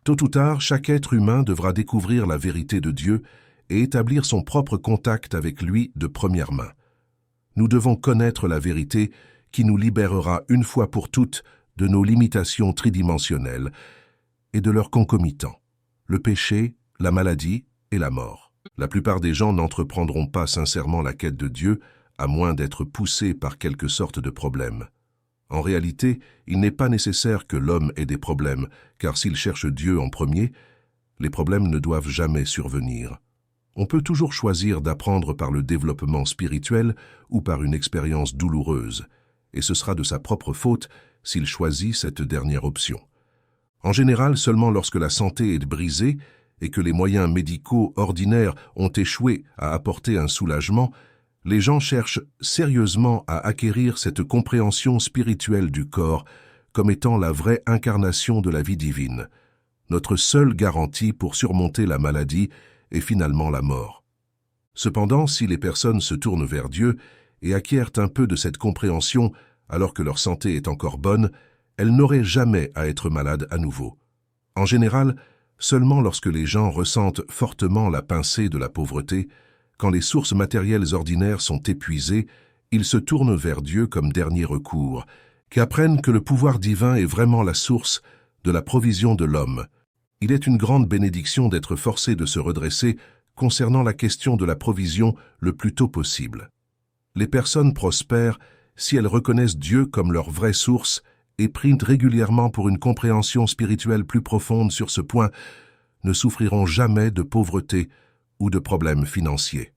Tôt ou tard, chaque être humain devra découvrir la vérité de Dieu et établir son propre contact avec lui de première main. Nous devons connaître la vérité qui nous libérera une fois pour toutes de nos limitations tridimensionnelles et de leurs concomitants, le péché, la maladie et la mort. La plupart des gens n'entreprendront pas sincèrement la quête de Dieu, à moins d'être poussés par quelque sorte de problème. En réalité, il n'est pas nécessaire que l'homme ait des problèmes, car s'il cherche Dieu en premier, les problèmes ne doivent jamais survenir. On peut toujours choisir d'apprendre par le développement spirituel ou par une expérience douloureuse, et ce sera de sa propre faute s'il choisit cette dernière option. En général, seulement lorsque la santé est brisée et que les moyens médicaux ordinaires ont échoué à apporter un soulagement, les gens cherchent sérieusement à acquérir cette compréhension spirituelle du corps comme étant la vraie incarnation de la vie divine, notre seule garantie pour surmonter la maladie et finalement la mort. Cependant, si les personnes se tournent vers Dieu et acquièrent un peu de cette compréhension alors que leur santé est encore bonne, elles n'auraient jamais à être malades à nouveau. En général, seulement lorsque les gens ressentent fortement la pincée de la pauvreté, quand les sources matérielles ordinaires sont épuisées, ils se tournent vers Dieu comme dernier recours, qui apprennent que le pouvoir divin est vraiment la source de la provision de l'homme. Il est une grande bénédiction d'être forcé de se redresser concernant la question de la provision le plus tôt possible. Les personnes prospèrent si elles reconnaissent Dieu comme leur vraie source et prient régulièrement pour une compréhension spirituelle plus profonde sur ce point, ne souffriront jamais de pauvreté ou de problèmes financiers.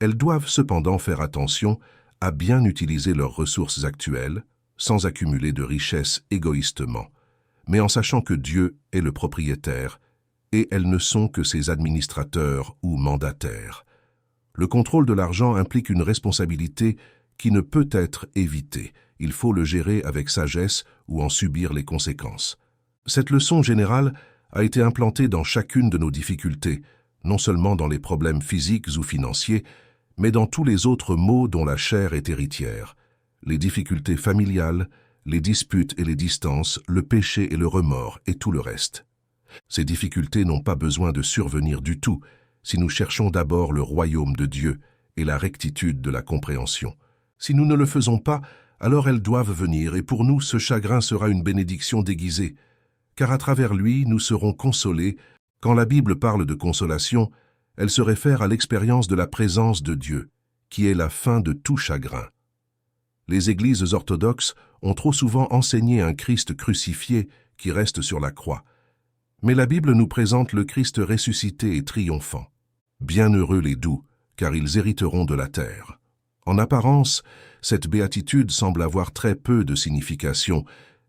Elles doivent cependant faire attention à bien utiliser leurs ressources actuelles, sans accumuler de richesses égoïstement, mais en sachant que Dieu est le propriétaire, et elles ne sont que ses administrateurs ou mandataires. Le contrôle de l'argent implique une responsabilité qui ne peut être évitée. Il faut le gérer avec sagesse ou en subir les conséquences. Cette leçon générale a été implantée dans chacune de nos difficultés, non seulement dans les problèmes physiques ou financiers, mais dans tous les autres maux dont la chair est héritière, les difficultés familiales, les disputes et les distances, le péché et le remords et tout le reste. Ces difficultés n'ont pas besoin de survenir du tout si nous cherchons d'abord le royaume de Dieu et la rectitude de la compréhension. Si nous ne le faisons pas, alors elles doivent venir et pour nous ce chagrin sera une bénédiction déguisée, car à travers lui nous serons consolés. Quand la Bible parle de consolation, elle se réfère à l'expérience de la présence de Dieu, qui est la fin de tout chagrin. Les églises orthodoxes ont trop souvent enseigné un Christ crucifié qui reste sur la croix. Mais la Bible nous présente le Christ ressuscité et triomphant. Bienheureux les doux, car ils hériteront de la terre. En apparence, cette béatitude semble avoir très peu de signification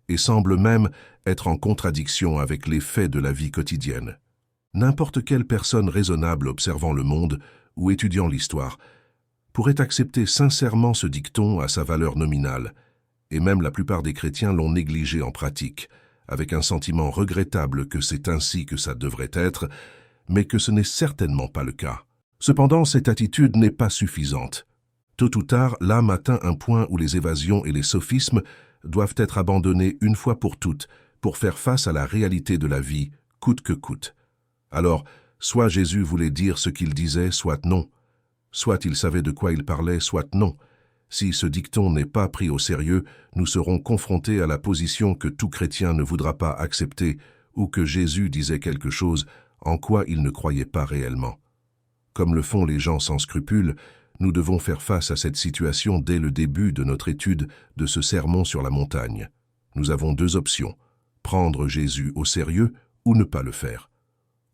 et semble même être en contradiction avec les faits de la vie quotidienne. N'importe quelle personne raisonnable observant le monde ou étudiant l'histoire pourrait accepter sincèrement ce dicton à sa valeur nominale, et même la plupart des chrétiens l'ont négligé en pratique, avec un sentiment regrettable que c'est ainsi que ça devrait être, mais que ce n'est certainement pas le cas. Cependant, cette attitude n'est pas suffisante. Tôt ou tard, l'âme atteint un point où les évasions et les sophismes doivent être abandonnés une fois pour toutes pour faire face à la réalité de la vie, coûte que coûte. Alors, soit Jésus voulait dire ce qu'il disait, soit non. Soit il savait de quoi il parlait, soit non. Si ce dicton n'est pas pris au sérieux, nous serons confrontés à la position que tout chrétien ne voudra pas accepter ou que Jésus disait quelque chose en quoi il ne croyait pas réellement. Comme le font les gens sans scrupules, nous devons faire face à cette situation dès le début de notre étude de ce sermon sur la montagne. Nous avons deux options, prendre Jésus au sérieux ou ne pas le faire.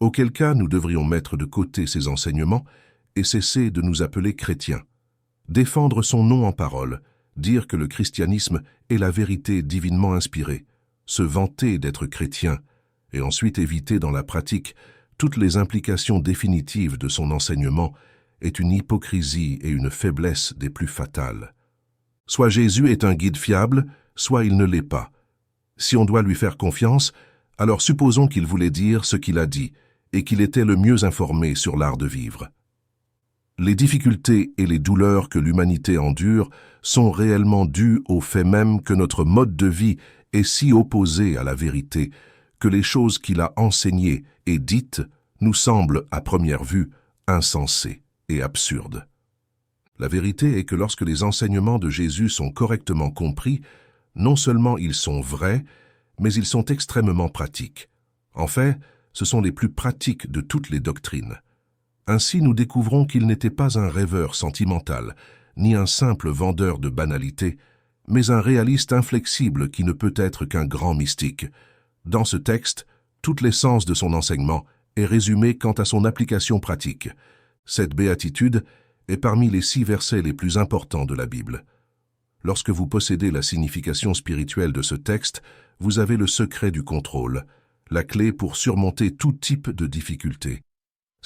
Auquel cas, nous devrions mettre de côté ses enseignements et cesser de nous appeler chrétiens. Défendre son nom en parole, dire que le christianisme est la vérité divinement inspirée, se vanter d'être chrétien, et ensuite éviter dans la pratique toutes les implications définitives de son enseignement est une hypocrisie et une faiblesse des plus fatales. Soit Jésus est un guide fiable, soit il ne l'est pas. Si on doit lui faire confiance, alors supposons qu'il voulait dire ce qu'il a dit et qu'il était le mieux informé sur l'art de vivre. Les difficultés et les douleurs que l'humanité endure sont réellement dues au fait même que notre mode de vie est si opposé à la vérité que les choses qu'il a enseignées et dites nous semblent, à première vue, insensées et absurdes. La vérité est que lorsque les enseignements de Jésus sont correctement compris, non seulement ils sont vrais, mais ils sont extrêmement pratiques. En fait, ce sont les plus pratiques de toutes les doctrines. Ainsi, nous découvrons qu'il n'était pas un rêveur sentimental, ni un simple vendeur de banalités, mais un réaliste inflexible qui ne peut être qu'un grand mystique. Dans ce texte, toute l'essence de son enseignement est résumée quant à son application pratique. Cette béatitude est parmi les 6 versets les plus importants de la Bible. Lorsque vous possédez la signification spirituelle de ce texte, vous avez le secret du contrôle, la clé pour surmonter tout type de difficulté.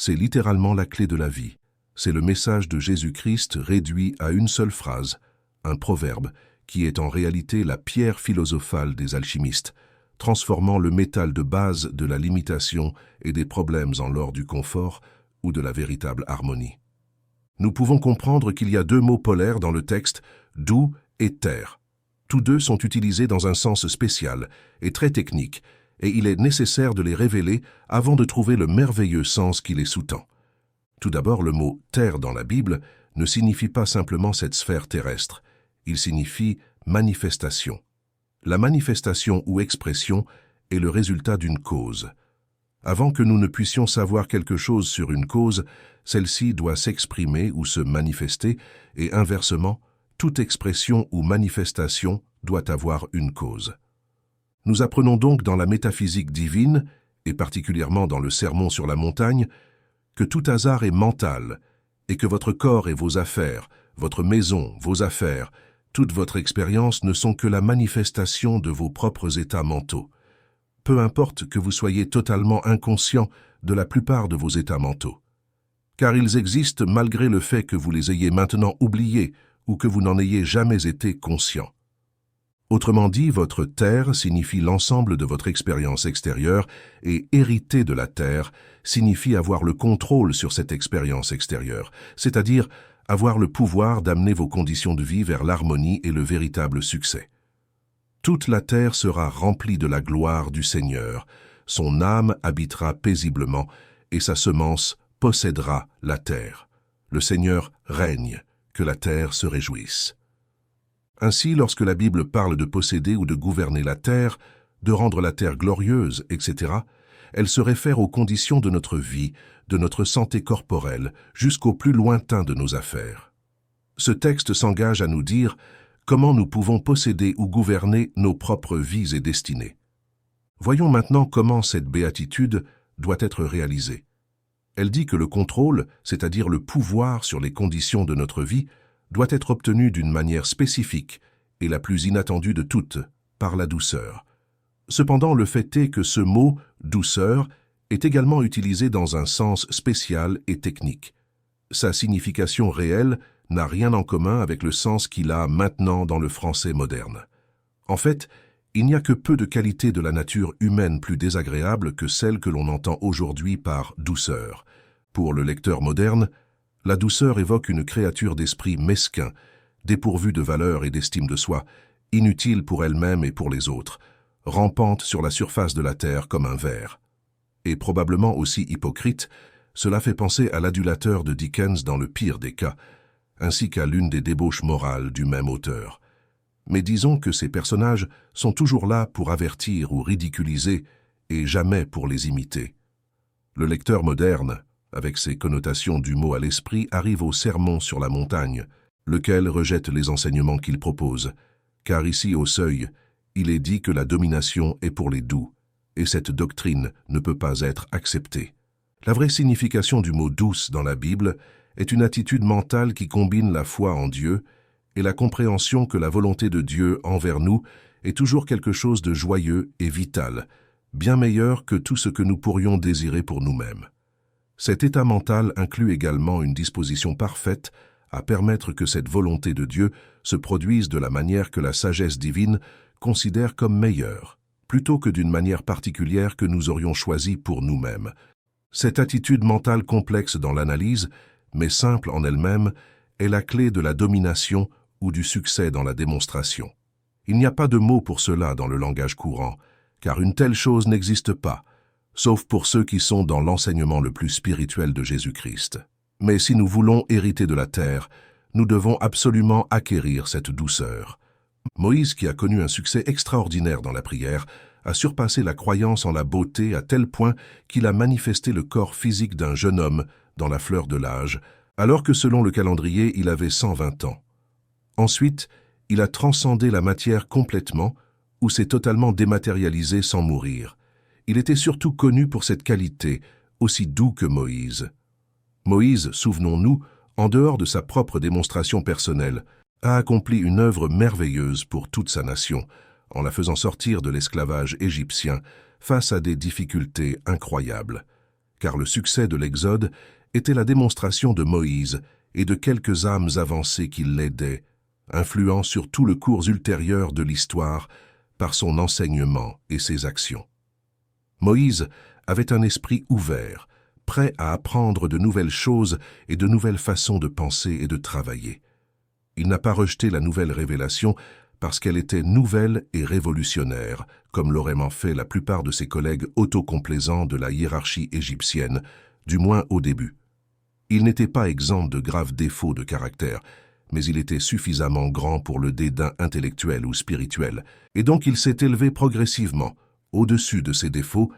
C'est littéralement la clé de la vie. C'est le message de Jésus-Christ réduit à une seule phrase, un proverbe, qui est en réalité la pierre philosophale des alchimistes, transformant le métal de base de la limitation et des problèmes en l'or du confort ou de la véritable harmonie. Nous pouvons comprendre qu'il y a 2 mots polaires dans le texte, doux et terre. Tous 2 sont utilisés dans un sens spécial et très technique, et il est nécessaire de les révéler avant de trouver le merveilleux sens qui les sous-tend. Tout d'abord, le mot « terre » dans la Bible ne signifie pas simplement cette sphère terrestre, il signifie manifestation. La manifestation ou expression est le résultat d'une cause. Avant que nous ne puissions savoir quelque chose sur une cause, celle-ci doit s'exprimer ou se manifester, et inversement, toute expression ou manifestation doit avoir une cause. Nous apprenons donc dans la métaphysique divine, et particulièrement dans le sermon sur la montagne, que tout hasard est mental, et que votre corps et vos affaires, votre maison, vos affaires, toute votre expérience ne sont que la manifestation de vos propres états mentaux. Peu importe que vous soyez totalement inconscient de la plupart de vos états mentaux. Car ils existent malgré le fait que vous les ayez maintenant oubliés ou que vous n'en ayez jamais été conscient. Autrement dit, votre terre signifie l'ensemble de votre expérience extérieure et hériter de la terre signifie avoir le contrôle sur cette expérience extérieure, c'est-à-dire avoir le pouvoir d'amener vos conditions de vie vers l'harmonie et le véritable succès. Toute la terre sera remplie de la gloire du Seigneur, son âme habitera paisiblement et sa semence possédera la terre. Le Seigneur règne, que la terre se réjouisse. Ainsi, lorsque la Bible parle de posséder ou de gouverner la terre, de rendre la terre glorieuse, etc., elle se réfère aux conditions de notre vie, de notre santé corporelle, jusqu'au plus lointain de nos affaires. Ce texte s'engage à nous dire comment nous pouvons posséder ou gouverner nos propres vies et destinées. Voyons maintenant comment cette béatitude doit être réalisée. Elle dit que le contrôle, c'est-à-dire le pouvoir sur les conditions de notre vie, doit être obtenu d'une manière spécifique et la plus inattendue de toutes, par la douceur. Cependant, le fait est que ce mot « douceur » est également utilisé dans un sens spécial et technique. Sa signification réelle n'a rien en commun avec le sens qu'il a maintenant dans le français moderne. En fait, il n'y a que peu de qualités de la nature humaine plus désagréables que celles que l'on entend aujourd'hui par douceur. Pour le lecteur moderne, la douceur évoque une créature d'esprit mesquin, dépourvue de valeur et d'estime de soi, inutile pour elle-même et pour les autres, rampante sur la surface de la terre comme un ver. Et probablement aussi hypocrite, cela fait penser à l'adulateur de Dickens dans le pire des cas, ainsi qu'à l'une des débauches morales du même auteur. Mais disons que ces personnages sont toujours là pour avertir ou ridiculiser, et jamais pour les imiter. Le lecteur moderne, avec ses connotations du mot à l'esprit, arrive au Sermon sur la montagne, lequel rejette les enseignements qu'il propose, car ici au seuil, il est dit que la domination est pour les doux, et cette doctrine ne peut pas être acceptée. La vraie signification du mot « douce » dans la Bible est une attitude mentale qui combine la foi en Dieu et la compréhension que la volonté de Dieu envers nous est toujours quelque chose de joyeux et vital, bien meilleur que tout ce que nous pourrions désirer pour nous-mêmes. Cet état mental inclut également une disposition parfaite à permettre que cette volonté de Dieu se produise de la manière que la sagesse divine considère comme meilleure, plutôt que d'une manière particulière que nous aurions choisie pour nous-mêmes. Cette attitude mentale complexe dans l'analyse, mais simple en elle-même, est la clé de la domination ou du succès dans la démonstration. Il n'y a pas de mot pour cela dans le langage courant, car une telle chose n'existe pas, sauf pour ceux qui sont dans l'enseignement le plus spirituel de Jésus-Christ. Mais si nous voulons hériter de la terre, nous devons absolument acquérir cette douceur. Moïse, qui a connu un succès extraordinaire dans la prière, a surpassé la croyance en la beauté à tel point qu'il a manifesté le corps physique d'un jeune homme dans la fleur de l'âge, alors que selon le calendrier, il avait 120 ans. Ensuite, il a transcendé la matière complètement, ou s'est totalement dématérialisé sans mourir. Il était surtout connu pour cette qualité, aussi doux que Moïse. Moïse, souvenons-nous, en dehors de sa propre démonstration personnelle, a accompli une œuvre merveilleuse pour toute sa nation, en la faisant sortir de l'esclavage égyptien face à des difficultés incroyables. Car le succès de l'Exode était la démonstration de Moïse et de quelques âmes avancées qui l'aidaient, influant sur tout le cours ultérieur de l'histoire par son enseignement et ses actions. Moïse avait un esprit ouvert, prêt à apprendre de nouvelles choses et de nouvelles façons de penser et de travailler. Il n'a pas rejeté la nouvelle révélation parce qu'elle était nouvelle et révolutionnaire, comme l'auraient fait la plupart de ses collègues autocomplaisants de la hiérarchie égyptienne, du moins au début. Il n'était pas exempt de graves défauts de caractère, mais il était suffisamment grand pour le dédain intellectuel ou spirituel, et donc il s'est élevé progressivement, au-dessus de ses défauts,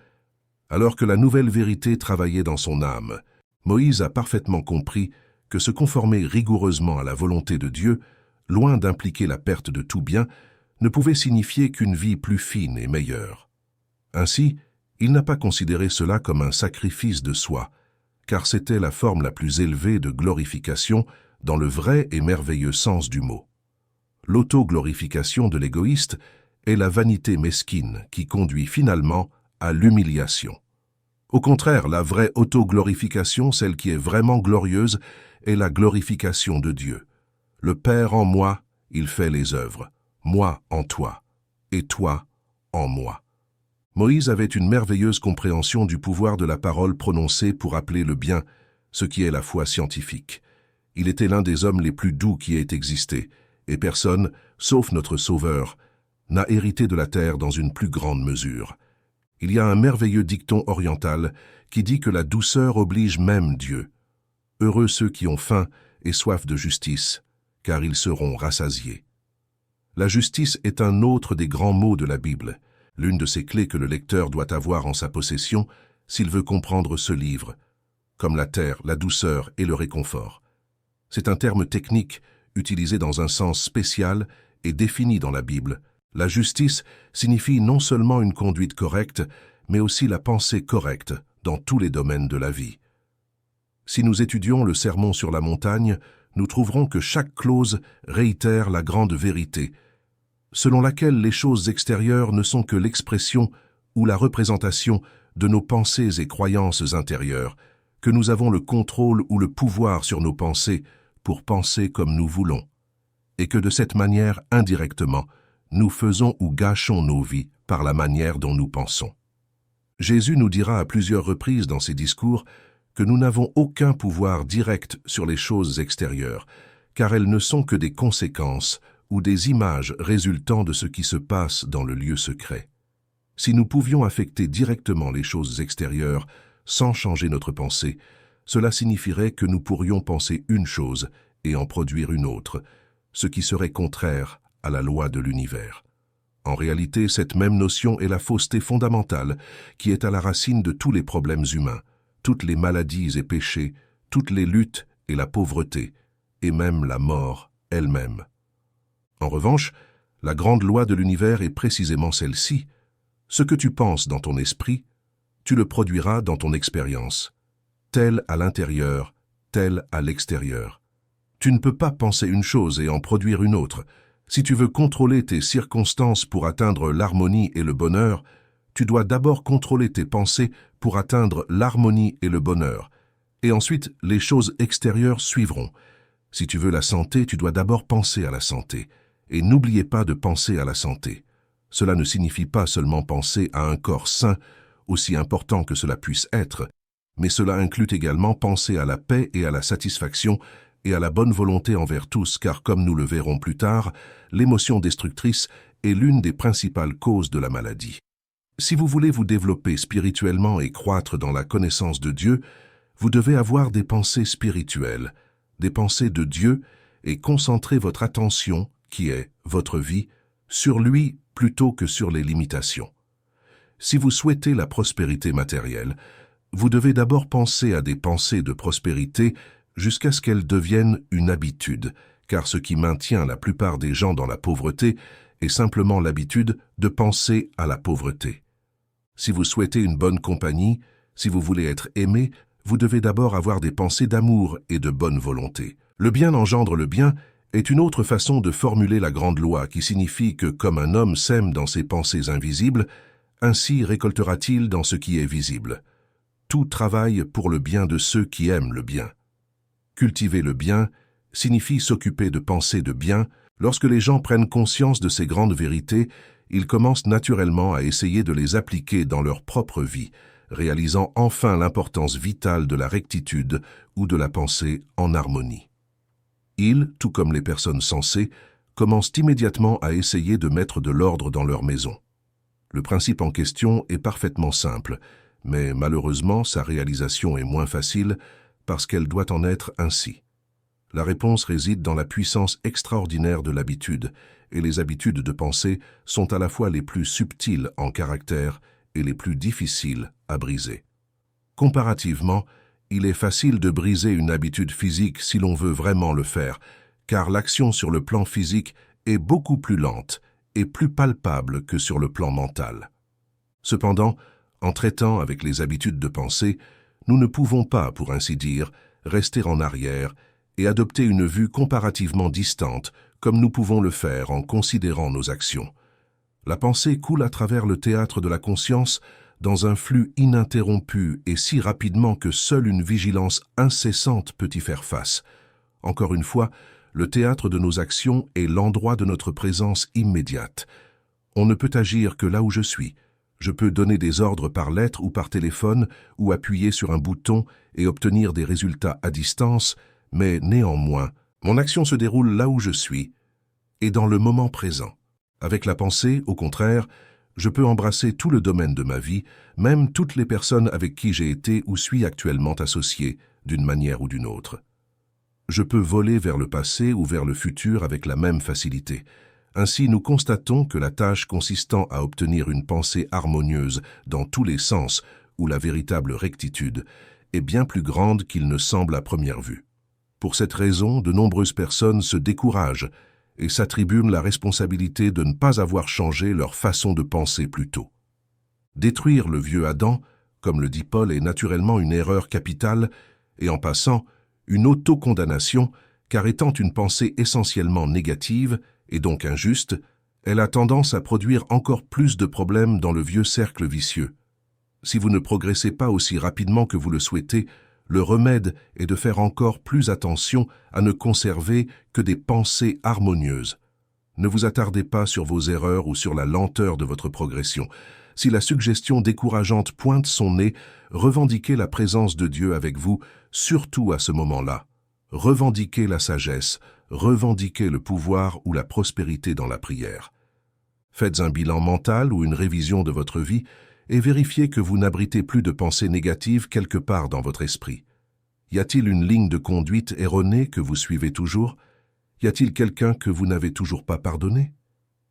alors que la nouvelle vérité travaillait dans son âme. Moïse a parfaitement compris que se conformer rigoureusement à la volonté de Dieu, loin d'impliquer la perte de tout bien, ne pouvait signifier qu'une vie plus fine et meilleure. Ainsi, il n'a pas considéré cela comme un sacrifice de soi, car c'était la forme la plus élevée de glorification dans le vrai et merveilleux sens du mot. L'auto-glorification de l'égoïste est la vanité mesquine qui conduit finalement à l'humiliation. Au contraire, la vraie auto-glorification, celle qui est vraiment glorieuse, est la glorification de Dieu. Le Père en moi, il fait les œuvres, moi en toi, et toi en moi. Moïse avait une merveilleuse compréhension du pouvoir de la parole prononcée pour appeler le bien, ce qui est la foi scientifique. Il était l'un des hommes les plus doux qui ait existé, et personne, sauf notre Sauveur, n'a hérité de la terre dans une plus grande mesure. Il y a un merveilleux dicton oriental qui dit que la douceur oblige même Dieu. Heureux ceux qui ont faim et soif de justice, car ils seront rassasiés. La justice est un autre des grands mots de la Bible, l'une de ces clés que le lecteur doit avoir en sa possession s'il veut comprendre ce livre, comme la terre, la douceur et le réconfort. C'est un terme technique utilisé dans un sens spécial et défini dans la Bible. La justice signifie non seulement une conduite correcte, mais aussi la pensée correcte dans tous les domaines de la vie. Si nous étudions le Sermon sur la montagne, nous trouverons que chaque clause réitère la grande vérité, selon laquelle les choses extérieures ne sont que l'expression ou la représentation de nos pensées et croyances intérieures, que nous avons le contrôle ou le pouvoir sur nos pensées, pour penser comme nous voulons, et que de cette manière, indirectement, nous faisons ou gâchons nos vies par la manière dont nous pensons. Jésus nous dira à plusieurs reprises dans ses discours que nous n'avons aucun pouvoir direct sur les choses extérieures, car elles ne sont que des conséquences ou des images résultant de ce qui se passe dans le lieu secret. Si nous pouvions affecter directement les choses extérieures sans changer notre pensée, cela signifierait que nous pourrions penser une chose et en produire une autre, ce qui serait contraire à la loi de l'univers. En réalité, cette même notion est la fausseté fondamentale qui est à la racine de tous les problèmes humains, toutes les maladies et péchés, toutes les luttes et la pauvreté, et même la mort elle-même. En revanche, la grande loi de l'univers est précisément celle-ci. Ce que tu penses dans ton esprit, tu le produiras dans ton expérience, tel à l'intérieur, tel à l'extérieur. Tu ne peux pas penser une chose et en produire une autre. Si tu veux contrôler tes circonstances pour atteindre l'harmonie et le bonheur, tu dois d'abord contrôler tes pensées pour atteindre l'harmonie et le bonheur. Et ensuite, les choses extérieures suivront. Si tu veux la santé, tu dois d'abord penser à la santé. Et n'oubliez pas de penser à la santé. Cela ne signifie pas seulement penser à un corps sain, aussi important que cela puisse être, mais cela inclut également penser à la paix et à la satisfaction et à la bonne volonté envers tous, car comme nous le verrons plus tard, l'émotion destructrice est l'une des principales causes de la maladie. Si vous voulez vous développer spirituellement et croître dans la connaissance de Dieu, vous devez avoir des pensées spirituelles, des pensées de Dieu, et concentrer votre attention, qui est votre vie, sur lui plutôt que sur les limitations. Si vous souhaitez la prospérité matérielle, vous devez d'abord penser à des pensées de prospérité jusqu'à ce qu'elles deviennent une habitude, car ce qui maintient la plupart des gens dans la pauvreté est simplement l'habitude de penser à la pauvreté. Si vous souhaitez une bonne compagnie, si vous voulez être aimé, vous devez d'abord avoir des pensées d'amour et de bonne volonté. Le bien engendre le bien est une autre façon de formuler la grande loi qui signifie que comme un homme sème dans ses pensées invisibles, ainsi récoltera-t-il dans ce qui est visible. Tout travaille pour le bien de ceux qui aiment le bien. Cultiver le bien signifie s'occuper de pensées de bien. Lorsque les gens prennent conscience de ces grandes vérités, ils commencent naturellement à essayer de les appliquer dans leur propre vie, réalisant enfin l'importance vitale de la rectitude ou de la pensée en harmonie. Ils, tout comme les personnes sensées, commencent immédiatement à essayer de mettre de l'ordre dans leur maison. Le principe en question est parfaitement simple, mais malheureusement sa réalisation est moins facile parce qu'elle doit en être ainsi. La réponse réside dans la puissance extraordinaire de l'habitude, et les habitudes de pensée sont à la fois les plus subtiles en caractère et les plus difficiles à briser. Comparativement, il est facile de briser une habitude physique si l'on veut vraiment le faire, car l'action sur le plan physique est beaucoup plus lente et plus palpable que sur le plan mental. Cependant, en traitant avec les habitudes de pensée, nous ne pouvons pas, pour ainsi dire, rester en arrière et adopter une vue comparativement distante, comme nous pouvons le faire en considérant nos actions. La pensée coule à travers le théâtre de la conscience dans un flux ininterrompu et si rapidement que seule une vigilance incessante peut y faire face. Encore une fois, le théâtre de nos actions est l'endroit de notre présence immédiate. On ne peut agir que là où je suis. Je peux donner des ordres par lettre ou par téléphone ou appuyer sur un bouton et obtenir des résultats à distance, mais néanmoins, mon action se déroule là où je suis et dans le moment présent. Avec la pensée, au contraire, je peux embrasser tout le domaine de ma vie, même toutes les personnes avec qui j'ai été ou suis actuellement associé, d'une manière ou d'une autre. Je peux voler vers le passé ou vers le futur avec la même facilité. Ainsi, nous constatons que la tâche consistant à obtenir une pensée harmonieuse dans tous les sens, ou la véritable rectitude, est bien plus grande qu'il ne semble à première vue. Pour cette raison, de nombreuses personnes se découragent et s'attribuent la responsabilité de ne pas avoir changé leur façon de penser plus tôt. Détruire le vieux Adam, comme le dit Paul, est naturellement une erreur capitale et en passant, une autocondamnation, car étant une pensée essentiellement négative et donc injuste, elle a tendance à produire encore plus de problèmes dans le vieux cercle vicieux. Si vous ne progressez pas aussi rapidement que vous le souhaitez, Le remède est de faire encore plus attention à ne conserver que des pensées harmonieuses. Ne vous attardez pas sur vos erreurs ou sur la lenteur de votre progression. Si la suggestion décourageante pointe son nez, revendiquez la présence de Dieu avec vous, surtout à ce moment-là. Revendiquez la sagesse, revendiquez le pouvoir ou la prospérité dans la prière. Faites un bilan mental ou une révision de votre vie et vérifiez que vous n'abritez plus de pensées négatives quelque part dans votre esprit. Y a-t-il une ligne de conduite erronée que vous suivez toujours? Y a-t-il quelqu'un que vous n'avez toujours pas pardonné?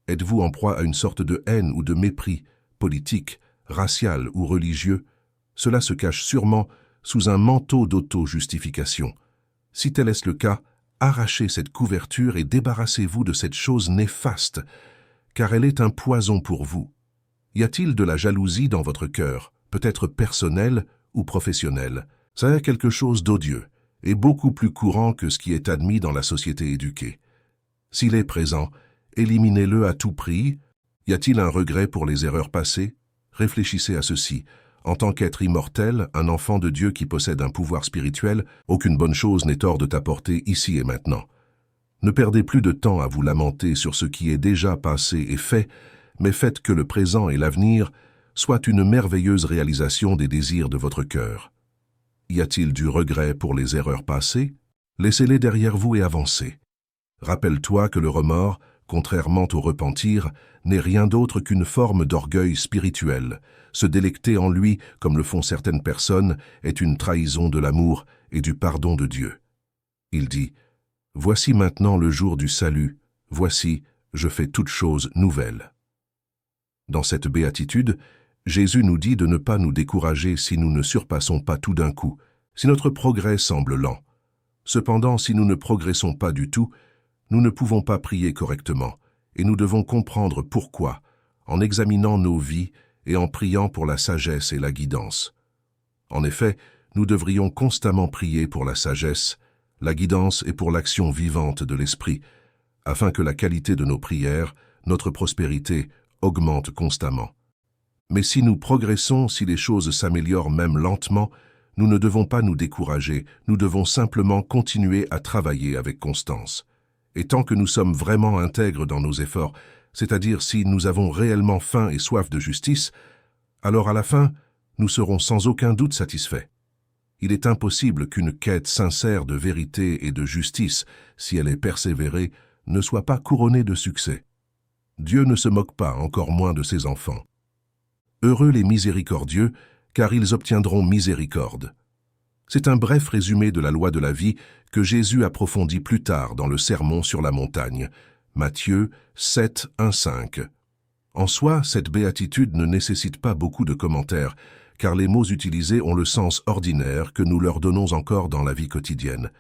Êtes-vous en proie à une sorte de haine ou de mépris, politique, racial ou religieux? Cela se cache sûrement sous un manteau d'auto-justification. Si tel est le cas, arrachez cette couverture et débarrassez-vous de cette chose néfaste, car elle est un poison pour vous. Y a-t-il de la jalousie dans votre cœur, peut-être personnelle ou professionnelle? C'est quelque chose d'odieux et beaucoup plus courant que ce qui est admis dans la société éduquée. S'il est présent, éliminez-le à tout prix. Y a-t-il un regret pour les erreurs passées? Réfléchissez à ceci. En tant qu'être immortel, un enfant de Dieu qui possède un pouvoir spirituel, aucune bonne chose n'est hors de ta portée ici et maintenant. Ne perdez plus de temps à vous lamenter sur ce qui est déjà passé et fait, mais faites que le présent et l'avenir soient une merveilleuse réalisation des désirs de votre cœur. Y a-t-il du regret pour les erreurs passées? Laissez-les derrière vous et avancez. Rappelle-toi que le remords, contrairement au repentir, n'est rien d'autre qu'une forme d'orgueil spirituel. Se délecter en lui, comme le font certaines personnes, est une trahison de l'amour et du pardon de Dieu. Il dit « Voici maintenant le jour du salut, voici, je fais toutes choses nouvelles. » Dans cette béatitude, Jésus nous dit de ne pas nous décourager si nous ne surpassons pas tout d'un coup, si notre progrès semble lent. Cependant, si nous ne progressons pas du tout, nous ne pouvons pas prier correctement, et nous devons comprendre pourquoi, en examinant nos vies et en priant pour la sagesse et la guidance. En effet, nous devrions constamment prier pour la sagesse, la guidance et pour l'action vivante de l'Esprit, afin que la qualité de nos prières, notre prospérité, augmente constamment. Mais si nous progressons, si les choses s'améliorent même lentement, nous ne devons pas nous décourager, nous devons simplement continuer à travailler avec constance. Et tant que nous sommes vraiment intègres dans nos efforts, c'est-à-dire si nous avons réellement faim et soif de justice, alors à la fin, nous serons sans aucun doute satisfaits. Il est impossible qu'une quête sincère de vérité et de justice, si elle est persévérée, ne soit pas couronnée de succès. Dieu ne se moque pas, encore moins de ses enfants. Heureux les miséricordieux, car ils obtiendront miséricorde. C'est un bref résumé de la loi de la vie que Jésus approfondit plus tard dans le Sermon sur la montagne, Matthieu 7, 1-5. En soi, cette béatitude ne nécessite pas beaucoup de commentaires, car les mots utilisés ont le sens ordinaire que nous leur donnons encore dans la vie quotidienne.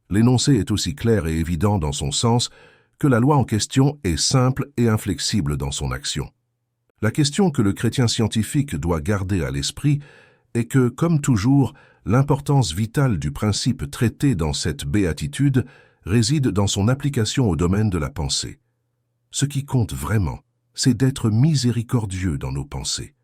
L'énoncé est aussi clair et évident dans son sens que la loi en question est simple et inflexible dans son action. La question que le chrétien scientifique doit garder à l'esprit est que, comme toujours, l'importance vitale du principe traité dans cette béatitude réside dans son application au domaine de la pensée. Ce qui compte vraiment, c'est d'être miséricordieux dans nos pensées.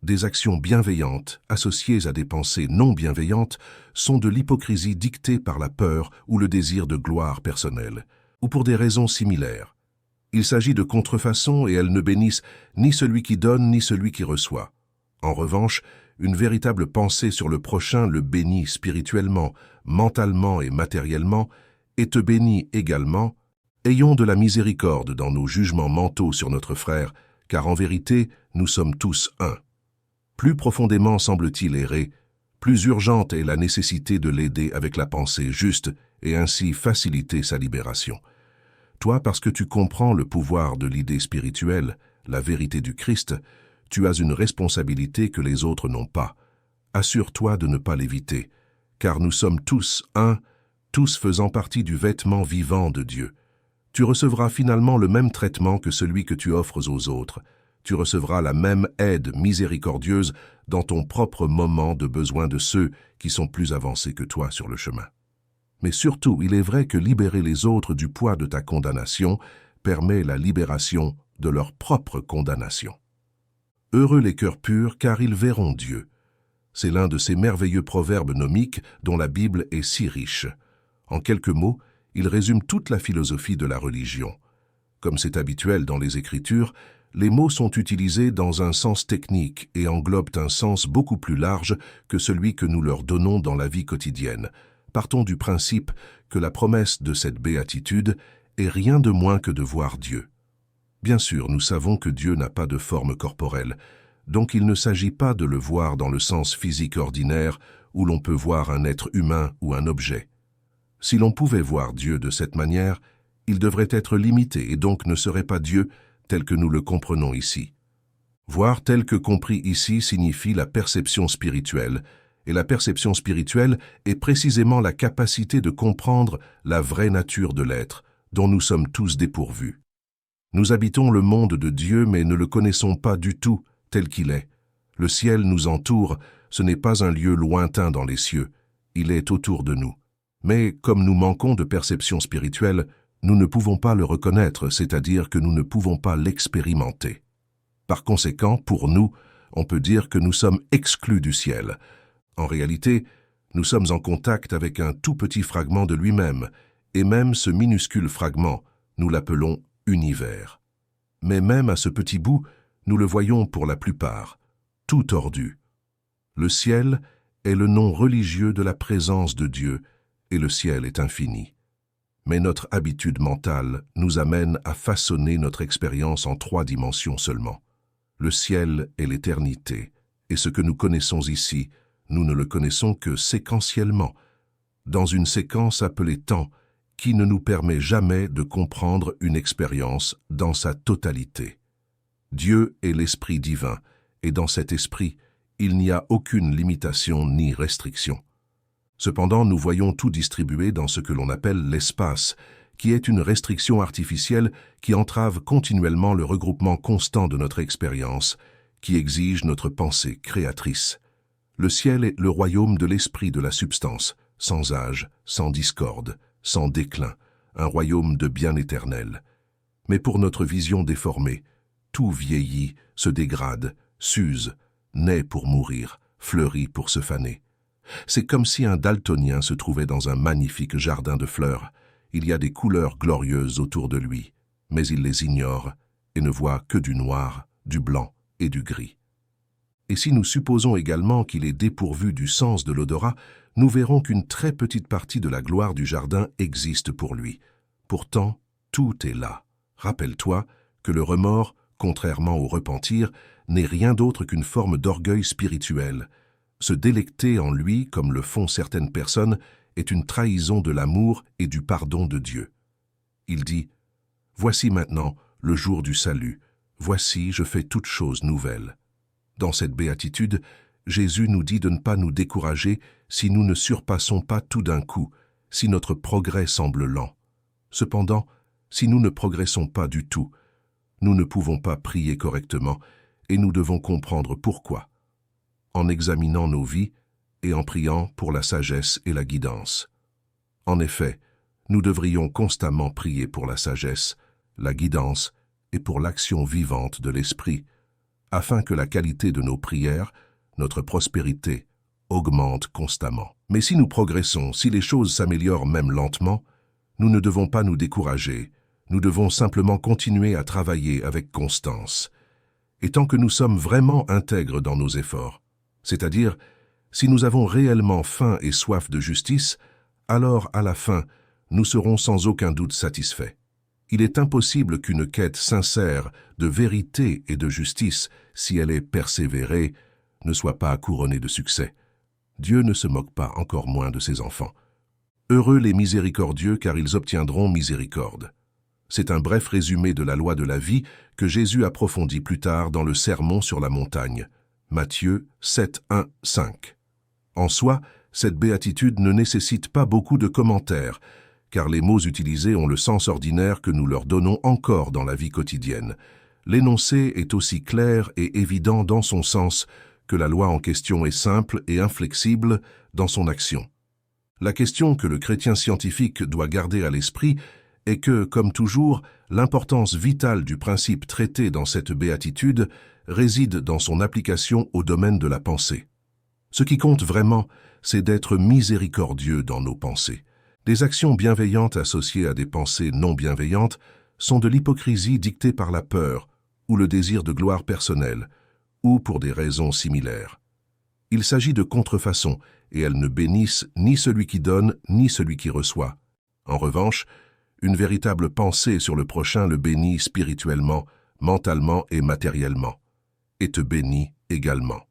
Des actions bienveillantes associées à des pensées non bienveillantes sont de l'hypocrisie dictée par la peur ou le désir de gloire personnelle, ou pour des raisons similaires. Il s'agit de contrefaçons et elles ne bénissent ni celui qui donne ni celui qui reçoit. En revanche, une véritable pensée sur le prochain le bénit spirituellement, mentalement et matériellement, et te bénit également. Ayons de la miséricorde dans nos jugements mentaux sur notre frère, car en vérité, nous sommes tous un. Plus profondément semble-t-il errer, plus urgente est la nécessité de l'aider avec la pensée juste et ainsi faciliter sa libération. Toi, parce que tu comprends le pouvoir de l'idée spirituelle, la vérité du Christ, tu as une responsabilité que les autres n'ont pas. Assure-toi de ne pas l'éviter, car nous sommes tous un, tous faisant partie du vêtement vivant de Dieu. Tu recevras finalement le même traitement que celui que tu offres aux autres. Tu recevras la même aide miséricordieuse dans ton propre moment de besoin de ceux qui sont plus avancés que toi sur le chemin. Mais surtout, il est vrai que libérer les autres du poids de ta condamnation permet la libération de leur propre condamnation. Heureux les cœurs purs, car ils verront Dieu. C'est l'un de ces merveilleux proverbes nomiques dont la Bible est si riche. En quelques mots, il résume toute la philosophie de la religion. Comme c'est habituel dans les Écritures, les mots sont utilisés dans un sens technique et englobent un sens beaucoup plus large que celui que nous leur donnons dans la vie quotidienne. Partons du principe que la promesse de cette béatitude est rien de moins que de voir Dieu. Bien sûr, nous savons que Dieu n'a pas de forme corporelle, donc il ne s'agit pas de le voir dans le sens physique ordinaire où l'on peut voir un être humain ou un objet. Si l'on pouvait voir Dieu de cette manière, il devrait être limité et donc ne serait pas Dieu tel que nous le comprenons ici. Voir tel que compris ici signifie la perception spirituelle, et la perception spirituelle est précisément la capacité de comprendre la vraie nature de l'être, dont nous sommes tous dépourvus. Nous habitons le monde de Dieu, mais ne le connaissons pas du tout tel qu'il est. Le ciel nous entoure, ce n'est pas un lieu lointain dans les cieux, il est autour de nous. Mais comme nous manquons de perception spirituelle, nous ne pouvons pas le reconnaître, c'est-à-dire que nous ne pouvons pas l'expérimenter. Par conséquent, pour nous, on peut dire que nous sommes exclus du ciel. En réalité, nous sommes en contact avec un tout petit fragment de lui-même, et même ce minuscule fragment, nous l'appelons univers. Mais même à ce petit bout, nous le voyons pour la plupart, tout tordu. Le ciel est le nom religieux de la présence de Dieu, et le ciel est infini. Mais notre habitude mentale nous amène à façonner notre expérience en 3 dimensions seulement. Le ciel est l'éternité, et ce que nous connaissons ici, nous ne le connaissons que séquentiellement, dans une séquence appelée temps, qui ne nous permet jamais de comprendre une expérience dans sa totalité. Dieu est l'Esprit divin, et dans cet esprit, il n'y a aucune limitation ni restriction. Cependant, nous voyons tout distribué dans ce que l'on appelle l'espace, qui est une restriction artificielle qui entrave continuellement le regroupement constant de notre expérience, qui exige notre pensée créatrice. Le ciel est le royaume de l'esprit de la substance, sans âge, sans discorde, sans déclin, un royaume de bien éternel. Mais pour notre vision déformée, tout vieillit, se dégrade, s'use, naît pour mourir, fleurit pour se faner. C'est comme si un daltonien se trouvait dans un magnifique jardin de fleurs. Il y a des couleurs glorieuses autour de lui, mais il les ignore et ne voit que du noir, du blanc et du gris. Et si nous supposons également qu'il est dépourvu du sens de l'odorat, nous verrons qu'une très petite partie de la gloire du jardin existe pour lui. Pourtant, tout est là. Rappelle-toi que le remords, contrairement au repentir, n'est rien d'autre qu'une forme d'orgueil spirituel. Se délecter en lui, comme le font certaines personnes, est une trahison de l'amour et du pardon de Dieu. Il dit « Voici maintenant le jour du salut, voici je fais toutes choses nouvelles ». Dans cette béatitude, Jésus nous dit de ne pas nous décourager si nous ne surpassons pas tout d'un coup, si notre progrès semble lent. Cependant, si nous ne progressons pas du tout, nous ne pouvons pas prier correctement et nous devons comprendre pourquoi, en examinant nos vies et en priant pour la sagesse et la guidance. En effet, nous devrions constamment prier pour la sagesse, la guidance et pour l'action vivante de l'Esprit, afin que la qualité de nos prières, notre prospérité, augmente constamment. Mais si nous progressons, si les choses s'améliorent même lentement, nous ne devons pas nous décourager, nous devons simplement continuer à travailler avec constance. Et tant que nous sommes vraiment intègres dans nos efforts, c'est-à-dire, si nous avons réellement faim et soif de justice, alors à la fin, nous serons sans aucun doute satisfaits. Il est impossible qu'une quête sincère de vérité et de justice, si elle est persévérée, ne soit pas couronnée de succès. Dieu ne se moque pas, encore moins de ses enfants. Heureux les miséricordieux, car ils obtiendront miséricorde. C'est un bref résumé de la loi de la vie que Jésus approfondit plus tard dans le Sermon sur la montagne. Matthieu 7, 1, 5. En soi, cette béatitude ne nécessite pas beaucoup de commentaires, car les mots utilisés ont le sens ordinaire que nous leur donnons encore dans la vie quotidienne. L'énoncé est aussi clair et évident dans son sens que la loi en question est simple et inflexible dans son action. La question que le chrétien scientifique doit garder à l'esprit est que, comme toujours, l'importance vitale du principe traité dans cette béatitude réside dans son application au domaine de la pensée. Ce qui compte vraiment, c'est d'être miséricordieux dans nos pensées. Des actions bienveillantes associées à des pensées non bienveillantes sont de l'hypocrisie dictée par la peur ou le désir de gloire personnelle, ou pour des raisons similaires. Il s'agit de contrefaçons, et elles ne bénissent ni celui qui donne, ni celui qui reçoit. En revanche, une véritable pensée sur le prochain le bénit spirituellement, mentalement et matériellement, et te bénit également.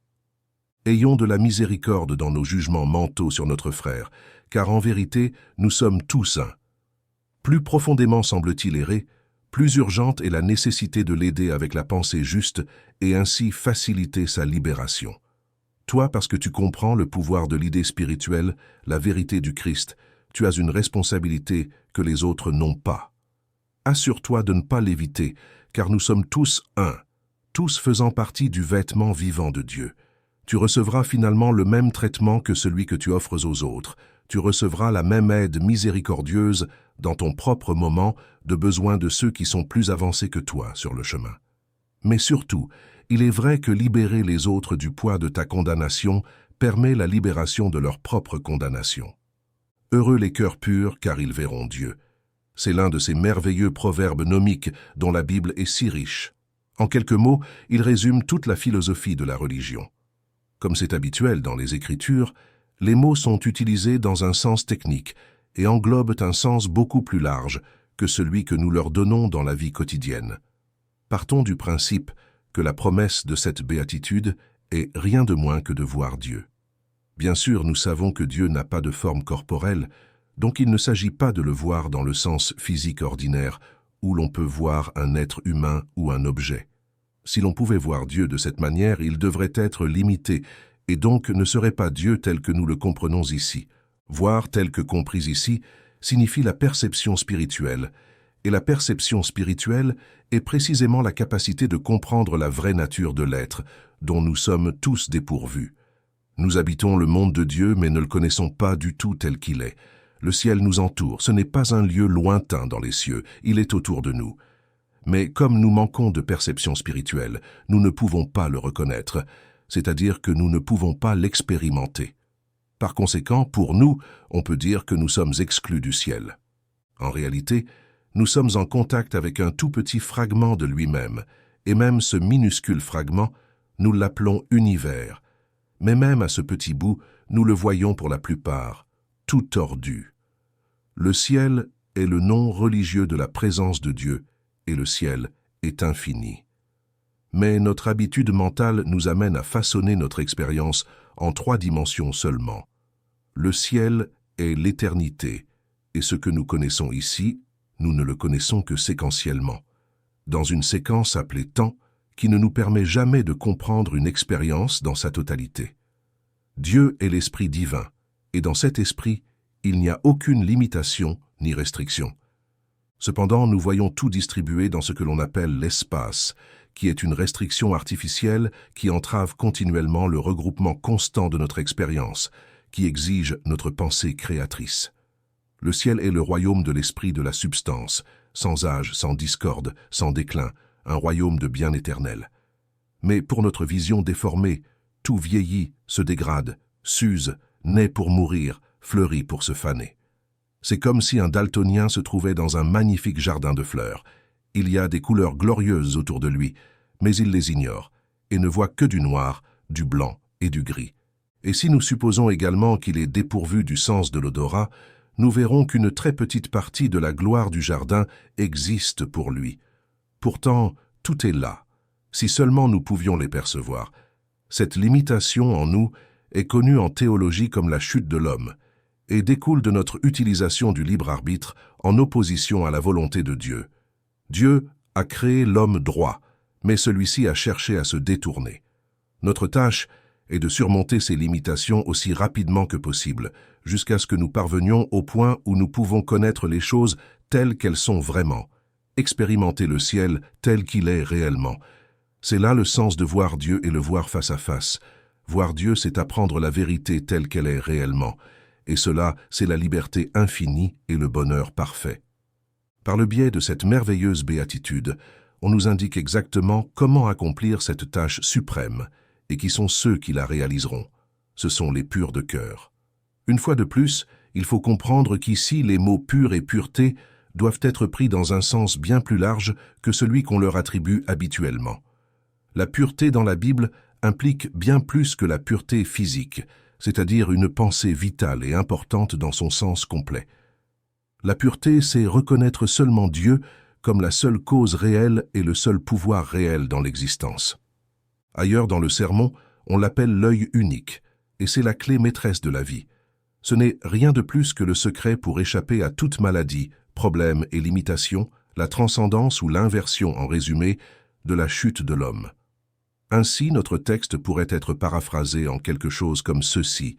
Ayons de la miséricorde dans nos jugements mentaux sur notre frère, car en vérité, nous sommes tous un. Plus profondément semble-t-il errer, plus urgente est la nécessité de l'aider avec la pensée juste et ainsi faciliter sa libération. Toi, parce que tu comprends le pouvoir de l'idée spirituelle, la vérité du Christ, tu as une responsabilité que les autres n'ont pas. Assure-toi de ne pas l'éviter, car nous sommes tous un, tous faisant partie du vêtement vivant de Dieu. Tu recevras finalement le même traitement que celui que tu offres aux autres. Tu recevras la même aide miséricordieuse dans ton propre moment de besoin de ceux qui sont plus avancés que toi sur le chemin. Mais surtout, il est vrai que libérer les autres du poids de ta condamnation permet la libération de leur propre condamnation. Heureux les cœurs purs, car ils verront Dieu. C'est l'un de ces merveilleux proverbes gnomiques dont la Bible est si riche. En quelques mots, il résume toute la philosophie de la religion. Comme c'est habituel dans les Écritures, les mots sont utilisés dans un sens technique et englobent un sens beaucoup plus large que celui que nous leur donnons dans la vie quotidienne. Partons du principe que la promesse de cette béatitude est rien de moins que de voir Dieu. Bien sûr, nous savons que Dieu n'a pas de forme corporelle, donc il ne s'agit pas de le voir dans le sens physique ordinaire, où l'on peut voir un être humain ou un objet. Si l'on pouvait voir Dieu de cette manière, il devrait être limité, et donc ne serait pas Dieu tel que nous le comprenons ici. Voir tel que compris ici signifie la perception spirituelle, et la perception spirituelle est précisément la capacité de comprendre la vraie nature de l'être, dont nous sommes tous dépourvus. Nous habitons le monde de Dieu, mais ne le connaissons pas du tout tel qu'il est. Le ciel nous entoure, ce n'est pas un lieu lointain dans les cieux, il est autour de nous. Mais comme nous manquons de perception spirituelle, nous ne pouvons pas le reconnaître, c'est-à-dire que nous ne pouvons pas l'expérimenter. Par conséquent, pour nous, on peut dire que nous sommes exclus du ciel. En réalité, nous sommes en contact avec un tout petit fragment de lui-même, et même ce minuscule fragment, nous l'appelons univers. Mais même à ce petit bout, nous le voyons pour la plupart, tout tordu. Le ciel est le nom religieux de la présence de Dieu, et le ciel est infini. Mais notre habitude mentale nous amène à façonner notre expérience en 3 dimensions seulement. Le ciel est l'éternité, et ce que nous connaissons ici, nous ne le connaissons que séquentiellement, dans une séquence appelée temps, qui ne nous permet jamais de comprendre une expérience dans sa totalité. Dieu est l'Esprit divin, et dans cet Esprit, il n'y a aucune limitation ni restriction. Cependant, nous voyons tout distribué dans ce que l'on appelle l'espace, qui est une restriction artificielle qui entrave continuellement le regroupement constant de notre expérience, qui exige notre pensée créatrice. Le ciel est le royaume de l'esprit de la substance, sans âge, sans discorde, sans déclin, un royaume de bien éternel. Mais pour notre vision déformée, tout vieillit, se dégrade, s'use, naît pour mourir, fleurit pour se faner. C'est comme si un daltonien se trouvait dans un magnifique jardin de fleurs. Il y a des couleurs glorieuses autour de lui, mais il les ignore, et ne voit que du noir, du blanc et du gris. Et si nous supposons également qu'il est dépourvu du sens de l'odorat, nous verrons qu'une très petite partie de la gloire du jardin existe pour lui. Pourtant, tout est là, si seulement nous pouvions les percevoir. Cette limitation en nous est connue en théologie comme la chute de l'homme, et découle de notre utilisation du libre arbitre en opposition à la volonté de Dieu. Dieu a créé l'homme droit, mais celui-ci a cherché à se détourner. Notre tâche est de surmonter ces limitations aussi rapidement que possible, jusqu'à ce que nous parvenions au point où nous pouvons connaître les choses telles qu'elles sont vraiment, expérimenter le ciel tel qu'il est réellement. C'est là le sens de voir Dieu et le voir face à face. Voir Dieu, c'est apprendre la vérité telle qu'elle est réellement, et cela, c'est la liberté infinie et le bonheur parfait. Par le biais de cette merveilleuse béatitude, on nous indique exactement comment accomplir cette tâche suprême, et qui sont ceux qui la réaliseront. ce sont les purs de cœur. Une fois de plus, il faut comprendre qu'ici les mots pur et pureté doivent être pris dans un sens bien plus large que celui qu'on leur attribue habituellement. La pureté dans la Bible implique bien plus que la pureté physique, c'est-à-dire une pensée vitale et importante dans son sens complet. La pureté, c'est reconnaître seulement Dieu comme la seule cause réelle et le seul pouvoir réel dans l'existence. Ailleurs dans le sermon, on l'appelle l'œil unique, et c'est la clé maîtresse de la vie. Ce n'est rien de plus que le secret pour échapper à toute maladie, problème et limitation, la transcendance ou l'inversion, en résumé, de la chute de l'homme. Ainsi, notre texte pourrait être paraphrasé en quelque chose comme ceci.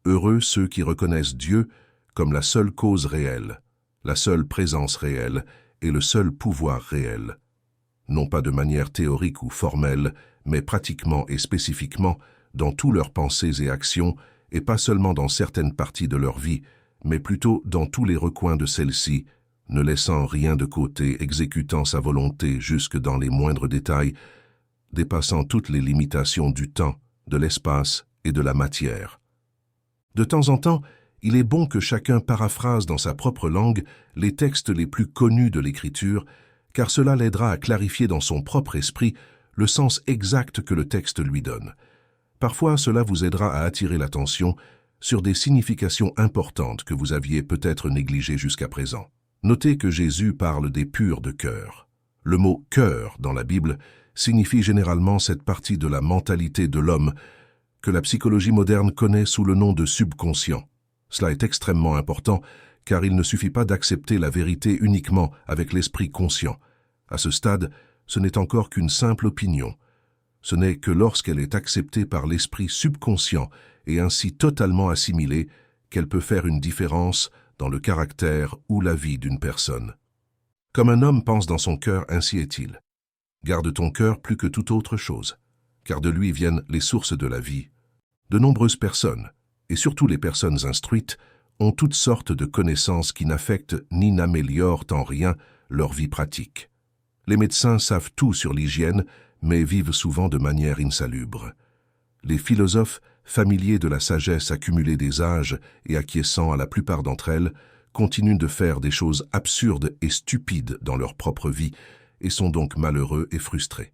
Heureux ceux qui reconnaissent Dieu comme la seule cause réelle, la seule présence réelle et le seul pouvoir réel. Non pas de manière théorique ou formelle, mais pratiquement et spécifiquement dans tous leurs pensées et actions, et pas seulement dans certaines parties de leur vie, mais plutôt dans tous les recoins de celle-ci, ne laissant rien de côté, exécutant sa volonté jusque dans les moindres détails, dépassant toutes les limitations du temps, de l'espace et de la matière. De temps en temps, il est bon que chacun paraphrase dans sa propre langue les textes les plus connus de l'Écriture, car cela l'aidera à clarifier dans son propre esprit le sens exact que le texte lui donne. Parfois, cela vous aidera à attirer l'attention sur des significations importantes que vous aviez peut-être négligées jusqu'à présent. Notez que Jésus parle des purs de cœur. Le mot « cœur » dans la Bible signifie généralement cette partie de la mentalité de l'homme que la psychologie moderne connaît sous le nom de subconscient. Cela est extrêmement important, car il ne suffit pas d'accepter la vérité uniquement avec l'esprit conscient. À ce stade, ce n'est encore qu'une simple opinion. Ce n'est que lorsqu'elle est acceptée par l'esprit subconscient et ainsi totalement assimilée qu'elle peut faire une différence dans le caractère ou la vie d'une personne. Comme un homme pense dans son cœur, ainsi est-il. Garde ton cœur plus que toute autre chose, car de lui viennent les sources de la vie. De nombreuses personnes, et surtout les personnes instruites, ont toutes sortes de connaissances qui n'affectent ni n'améliorent en rien leur vie pratique. Les médecins savent tout sur l'hygiène, mais vivent souvent de manière insalubre. Les philosophes, familiers de la sagesse accumulée des âges et acquiesçant à la plupart d'entre elles, continuent de faire des choses absurdes et stupides dans leur propre vie et sont donc malheureux et frustrés.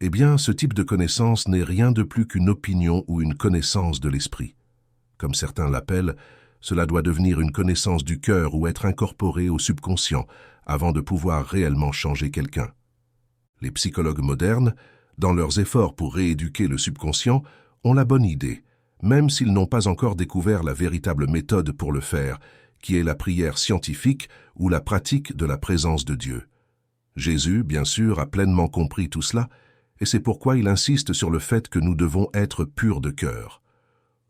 Eh bien, ce type de connaissance n'est rien de plus qu'une opinion ou une connaissance de l'esprit. Comme certains l'appellent, cela doit devenir une connaissance du cœur ou être incorporé au subconscient avant de pouvoir réellement changer quelqu'un. Les psychologues modernes, dans leurs efforts pour rééduquer le subconscient, ont la bonne idée, même s'ils n'ont pas encore découvert la véritable méthode pour le faire, qui est la prière scientifique ou la pratique de la présence de Dieu. Jésus, bien sûr, a pleinement compris tout cela, et c'est pourquoi il insiste sur le fait que nous devons être purs de cœur.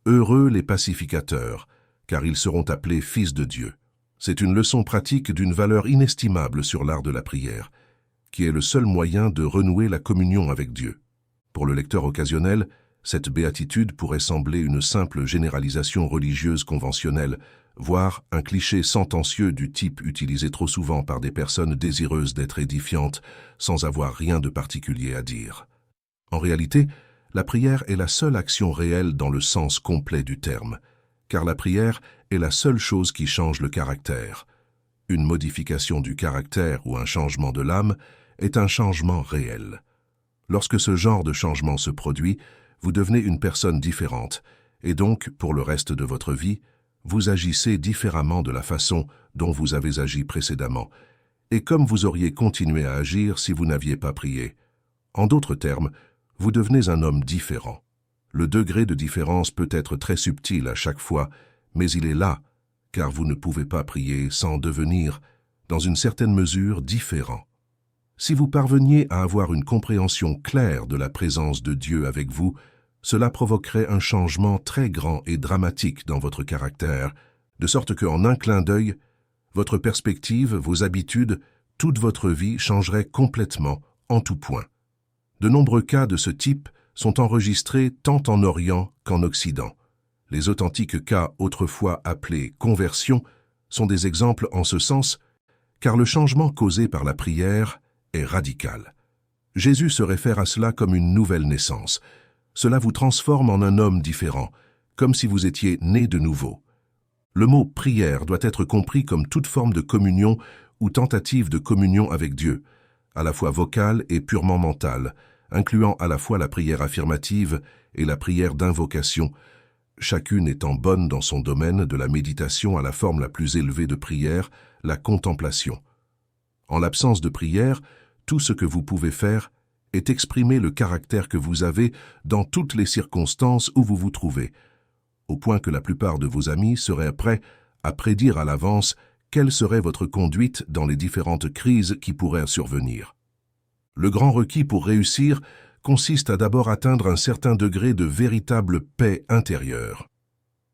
Heureux les pacificateurs, car ils seront appelés fils de Dieu. C'est une leçon pratique d'une valeur inestimable sur l'art de la prière, qui est le seul moyen de renouer la communion avec Dieu. Pour le lecteur occasionnel, cette béatitude pourrait sembler une simple généralisation religieuse conventionnelle, voire un cliché sentencieux du type utilisé trop souvent par des personnes désireuses d'être édifiantes, sans avoir rien de particulier à dire. En réalité, la prière est la seule action réelle dans le sens complet du terme, car la prière est la seule chose qui change le caractère. Une modification du caractère ou un changement de l'âme est un changement réel. Lorsque ce genre de changement se produit, vous devenez une personne différente, et donc, pour le reste de votre vie, vous agissez différemment de la façon dont vous avez agi précédemment, et comme vous auriez continué à agir si vous n'aviez pas prié. En d'autres termes, vous devenez un homme différent. Le degré de différence peut être très subtil à chaque fois, mais il est là, car vous ne pouvez pas prier sans devenir, dans une certaine mesure, différent. Si vous parveniez à avoir une compréhension claire de la présence de Dieu avec vous, cela provoquerait un changement très grand et dramatique dans votre caractère, de sorte qu'en un clin d'œil, votre perspective, vos habitudes, toute votre vie changerait complètement, en tout point. De nombreux cas de ce type sont enregistrés tant en Orient qu'en Occident. Les authentiques cas autrefois appelés « conversions » sont des exemples en ce sens, car le changement causé par la prière est radical. Jésus se réfère à cela comme une nouvelle naissance. Cela vous transforme en un homme différent, comme si vous étiez né de nouveau. Le mot « prière » doit être compris comme toute forme de communion ou tentative de communion avec Dieu, à la fois vocale et purement mentale, incluant à la fois la prière affirmative et la prière d'invocation, chacune étant bonne dans son domaine, de la méditation à la forme la plus élevée de prière, la contemplation. En l'absence de prière, tout ce que vous pouvez faire est exprimer le caractère que vous avez dans toutes les circonstances où vous vous trouvez, au point que la plupart de vos amis seraient prêts à prédire à l'avance quelle serait votre conduite dans les différentes crises qui pourraient survenir. Le grand requis pour réussir consiste à d'abord atteindre un certain degré de véritable paix intérieure.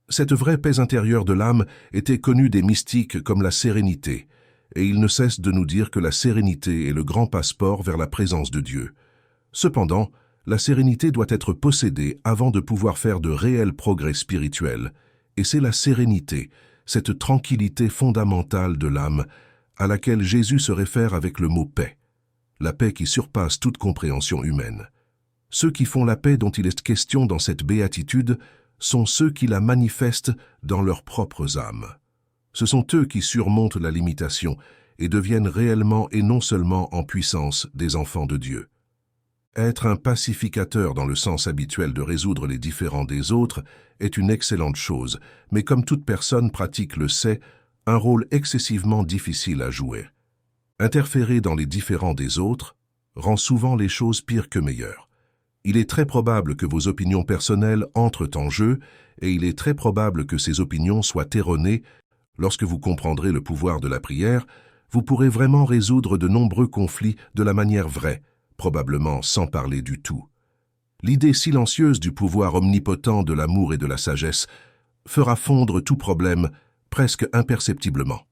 Cette vraie paix intérieure de l'âme était connue des mystiques comme la sérénité, et ils ne cessent de nous dire que la sérénité est le grand passeport vers la présence de Dieu. Cependant, la sérénité doit être possédée avant de pouvoir faire de réels progrès spirituels, et c'est la sérénité, cette tranquillité fondamentale de l'âme, à laquelle Jésus se réfère avec le mot « paix », la paix qui surpasse toute compréhension humaine. Ceux qui font la paix dont il est question dans cette béatitude sont ceux qui la manifestent dans leurs propres âmes. Ce sont eux qui surmontent la limitation et deviennent réellement et non seulement en puissance des enfants de Dieu. Être un pacificateur dans le sens habituel de résoudre les différends des autres est une excellente chose, mais comme toute personne pratique le sait, un rôle excessivement difficile à jouer. Interférer dans les différends des autres rend souvent les choses pires que meilleures. Il est très probable que vos opinions personnelles entrent en jeu et il est très probable que ces opinions soient erronées. Lorsque vous comprendrez le pouvoir de la prière, vous pourrez vraiment résoudre de nombreux conflits de la manière vraie, probablement sans parler du tout. L'idée silencieuse du pouvoir omnipotent de l'amour et de la sagesse fera fondre tout problème presque imperceptiblement.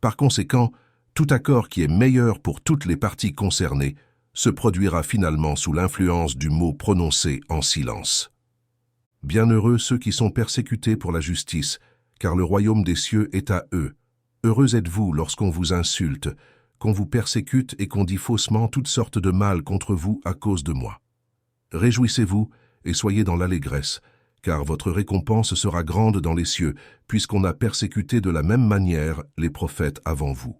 Par conséquent, tout accord qui est meilleur pour toutes les parties concernées se produira finalement sous l'influence du mot prononcé en silence. Bienheureux ceux qui sont persécutés pour la justice, car le royaume des cieux est à eux. Heureux êtes-vous lorsqu'on vous insulte, qu'on vous persécute et qu'on dit faussement toutes sortes de mal contre vous à cause de moi. Réjouissez-vous et soyez dans l'allégresse, car votre récompense sera grande dans les cieux, puisqu'on a persécuté de la même manière les prophètes avant vous.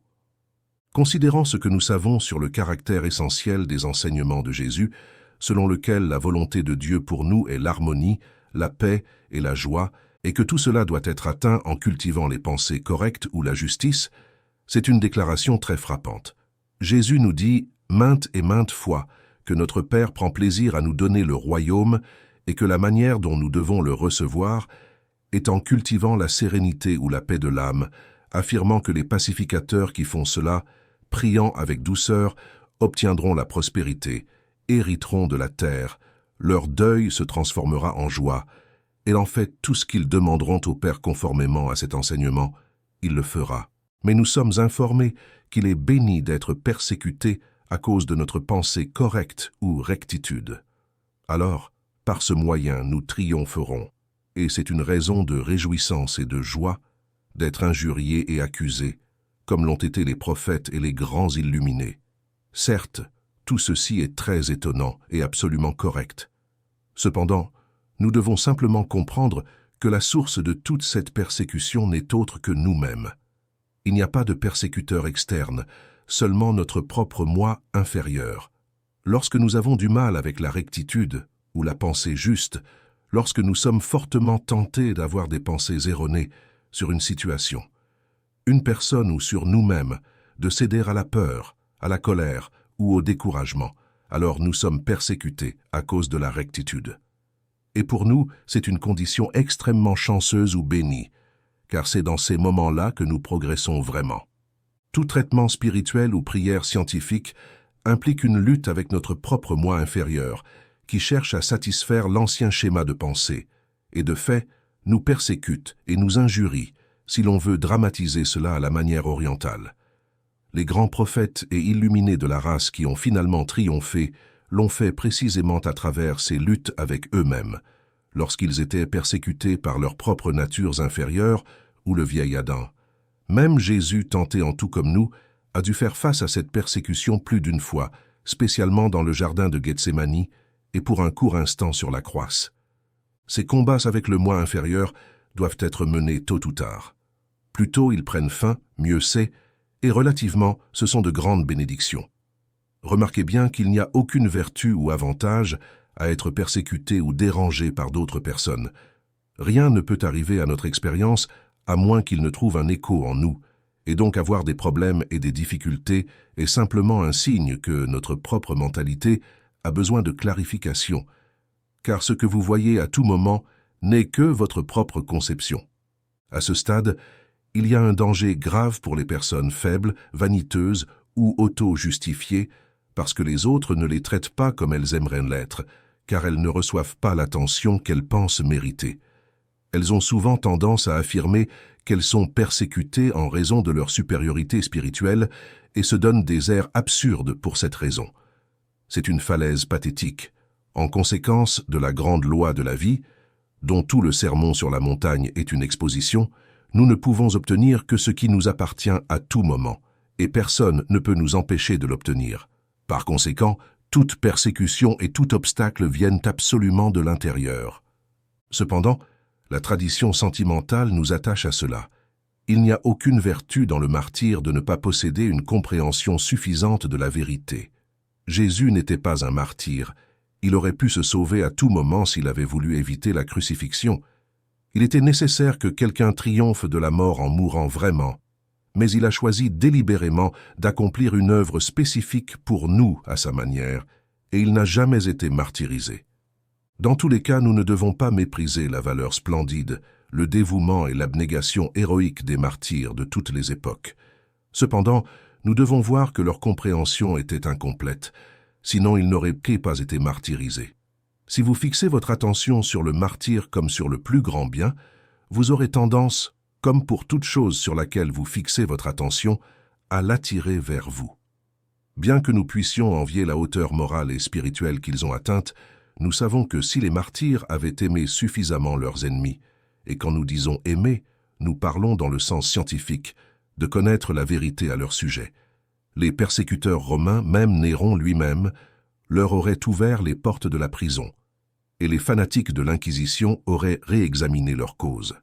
Considérant ce que nous savons sur le caractère essentiel des enseignements de Jésus, selon lequel la volonté de Dieu pour nous est l'harmonie, la paix et la joie, et que tout cela doit être atteint en cultivant les pensées correctes ou la justice, c'est une déclaration très frappante. Jésus nous dit maintes et maintes fois que notre Père prend plaisir à nous donner le royaume et que la manière dont nous devons le recevoir est en cultivant la sérénité ou la paix de l'âme, affirmant que les pacificateurs qui font cela, priant avec douceur, obtiendront la prospérité, hériteront de la terre, leur deuil se transformera en joie, et en fait tout ce qu'ils demanderont au Père conformément à cet enseignement, il le fera. Mais nous sommes informés qu'il est béni d'être persécuté à cause de notre pensée correcte ou rectitude. Alors, par ce moyen, nous triompherons, et c'est une raison de réjouissance et de joie d'être injuriés et accusés, comme l'ont été les prophètes et les grands illuminés. Certes, tout ceci est très étonnant et absolument correct. Cependant, nous devons simplement comprendre que la source de toute cette persécution n'est autre que nous-mêmes. Il n'y a pas de persécuteur externe, seulement notre propre moi inférieur. Lorsque nous avons du mal avec la rectitude ou la pensée juste, lorsque nous sommes fortement tentés d'avoir des pensées erronées sur une situation, une personne ou sur nous-mêmes, de céder à la peur, à la colère ou au découragement, alors nous sommes persécutés à cause de la rectitude. Et pour nous, c'est une condition extrêmement chanceuse ou bénie, car c'est dans ces moments-là que nous progressons vraiment. Tout traitement spirituel ou prière scientifique implique une lutte avec notre propre moi inférieur, qui cherche à satisfaire l'ancien schéma de pensée, et de fait, nous persécute et nous injurie, si l'on veut dramatiser cela à la manière orientale. Les grands prophètes et illuminés de la race qui ont finalement triomphé l'ont fait précisément à travers ces luttes avec eux-mêmes, lorsqu'ils étaient persécutés par leurs propres natures inférieures ou le vieil Adam. Même Jésus, tenté en tout comme nous, a dû faire face à cette persécution plus d'une fois, spécialement dans le jardin de Gethsémani, et pour un court instant sur la croix. Ces combats avec le moi inférieur doivent être menés tôt ou tard. Plus tôt ils prennent fin, mieux c'est, et relativement, ce sont de grandes bénédictions. Remarquez bien qu'il n'y a aucune vertu ou avantage à être persécuté ou dérangé par d'autres personnes. Rien ne peut arriver à notre expérience à moins qu'il ne trouve un écho en nous, et donc avoir des problèmes et des difficultés est simplement un signe que notre propre mentalité a besoin de clarification, car ce que vous voyez à tout moment n'est que votre propre conception. À ce stade, il y a un danger grave pour les personnes faibles, vaniteuses ou auto-justifiées, parce que les autres ne les traitent pas comme elles aimeraient l'être, car elles ne reçoivent pas l'attention qu'elles pensent mériter. Elles ont souvent tendance à affirmer qu'elles sont persécutées en raison de leur supériorité spirituelle et se donnent des airs absurdes pour cette raison. C'est une falaise pathétique. En conséquence de la grande loi de la vie, dont tout le sermon sur la montagne est une exposition, nous ne pouvons obtenir que ce qui nous appartient à tout moment, et personne ne peut nous empêcher de l'obtenir. Par conséquent, toute persécution et tout obstacle viennent absolument de l'intérieur. Cependant, la tradition sentimentale nous attache à cela. Il n'y a aucune vertu dans le martyre de ne pas posséder une compréhension suffisante de la vérité. Jésus n'était pas un martyr. Il aurait pu se sauver à tout moment s'il avait voulu éviter la crucifixion. Il était nécessaire que quelqu'un triomphe de la mort en mourant vraiment, mais il a choisi délibérément d'accomplir une œuvre spécifique pour nous à sa manière, et il n'a jamais été martyrisé. Dans tous les cas, nous ne devons pas mépriser la valeur splendide, le dévouement et l'abnégation héroïque des martyrs de toutes les époques. Cependant, nous devons voir que leur compréhension était incomplète, sinon ils n'auraient pas été martyrisés. Si vous fixez votre attention sur le martyr comme sur le plus grand bien, vous aurez tendance, comme pour toute chose sur laquelle vous fixez votre attention, à l'attirer vers vous. Bien que nous puissions envier la hauteur morale et spirituelle qu'ils ont atteinte, nous savons que si les martyrs avaient aimé suffisamment leurs ennemis, et quand nous disons aimer, nous parlons dans le sens scientifique, de connaître la vérité à leur sujet. Les persécuteurs romains, même Néron lui-même, leur auraient ouvert les portes de la prison, et les fanatiques de l'Inquisition auraient réexaminé leur cause.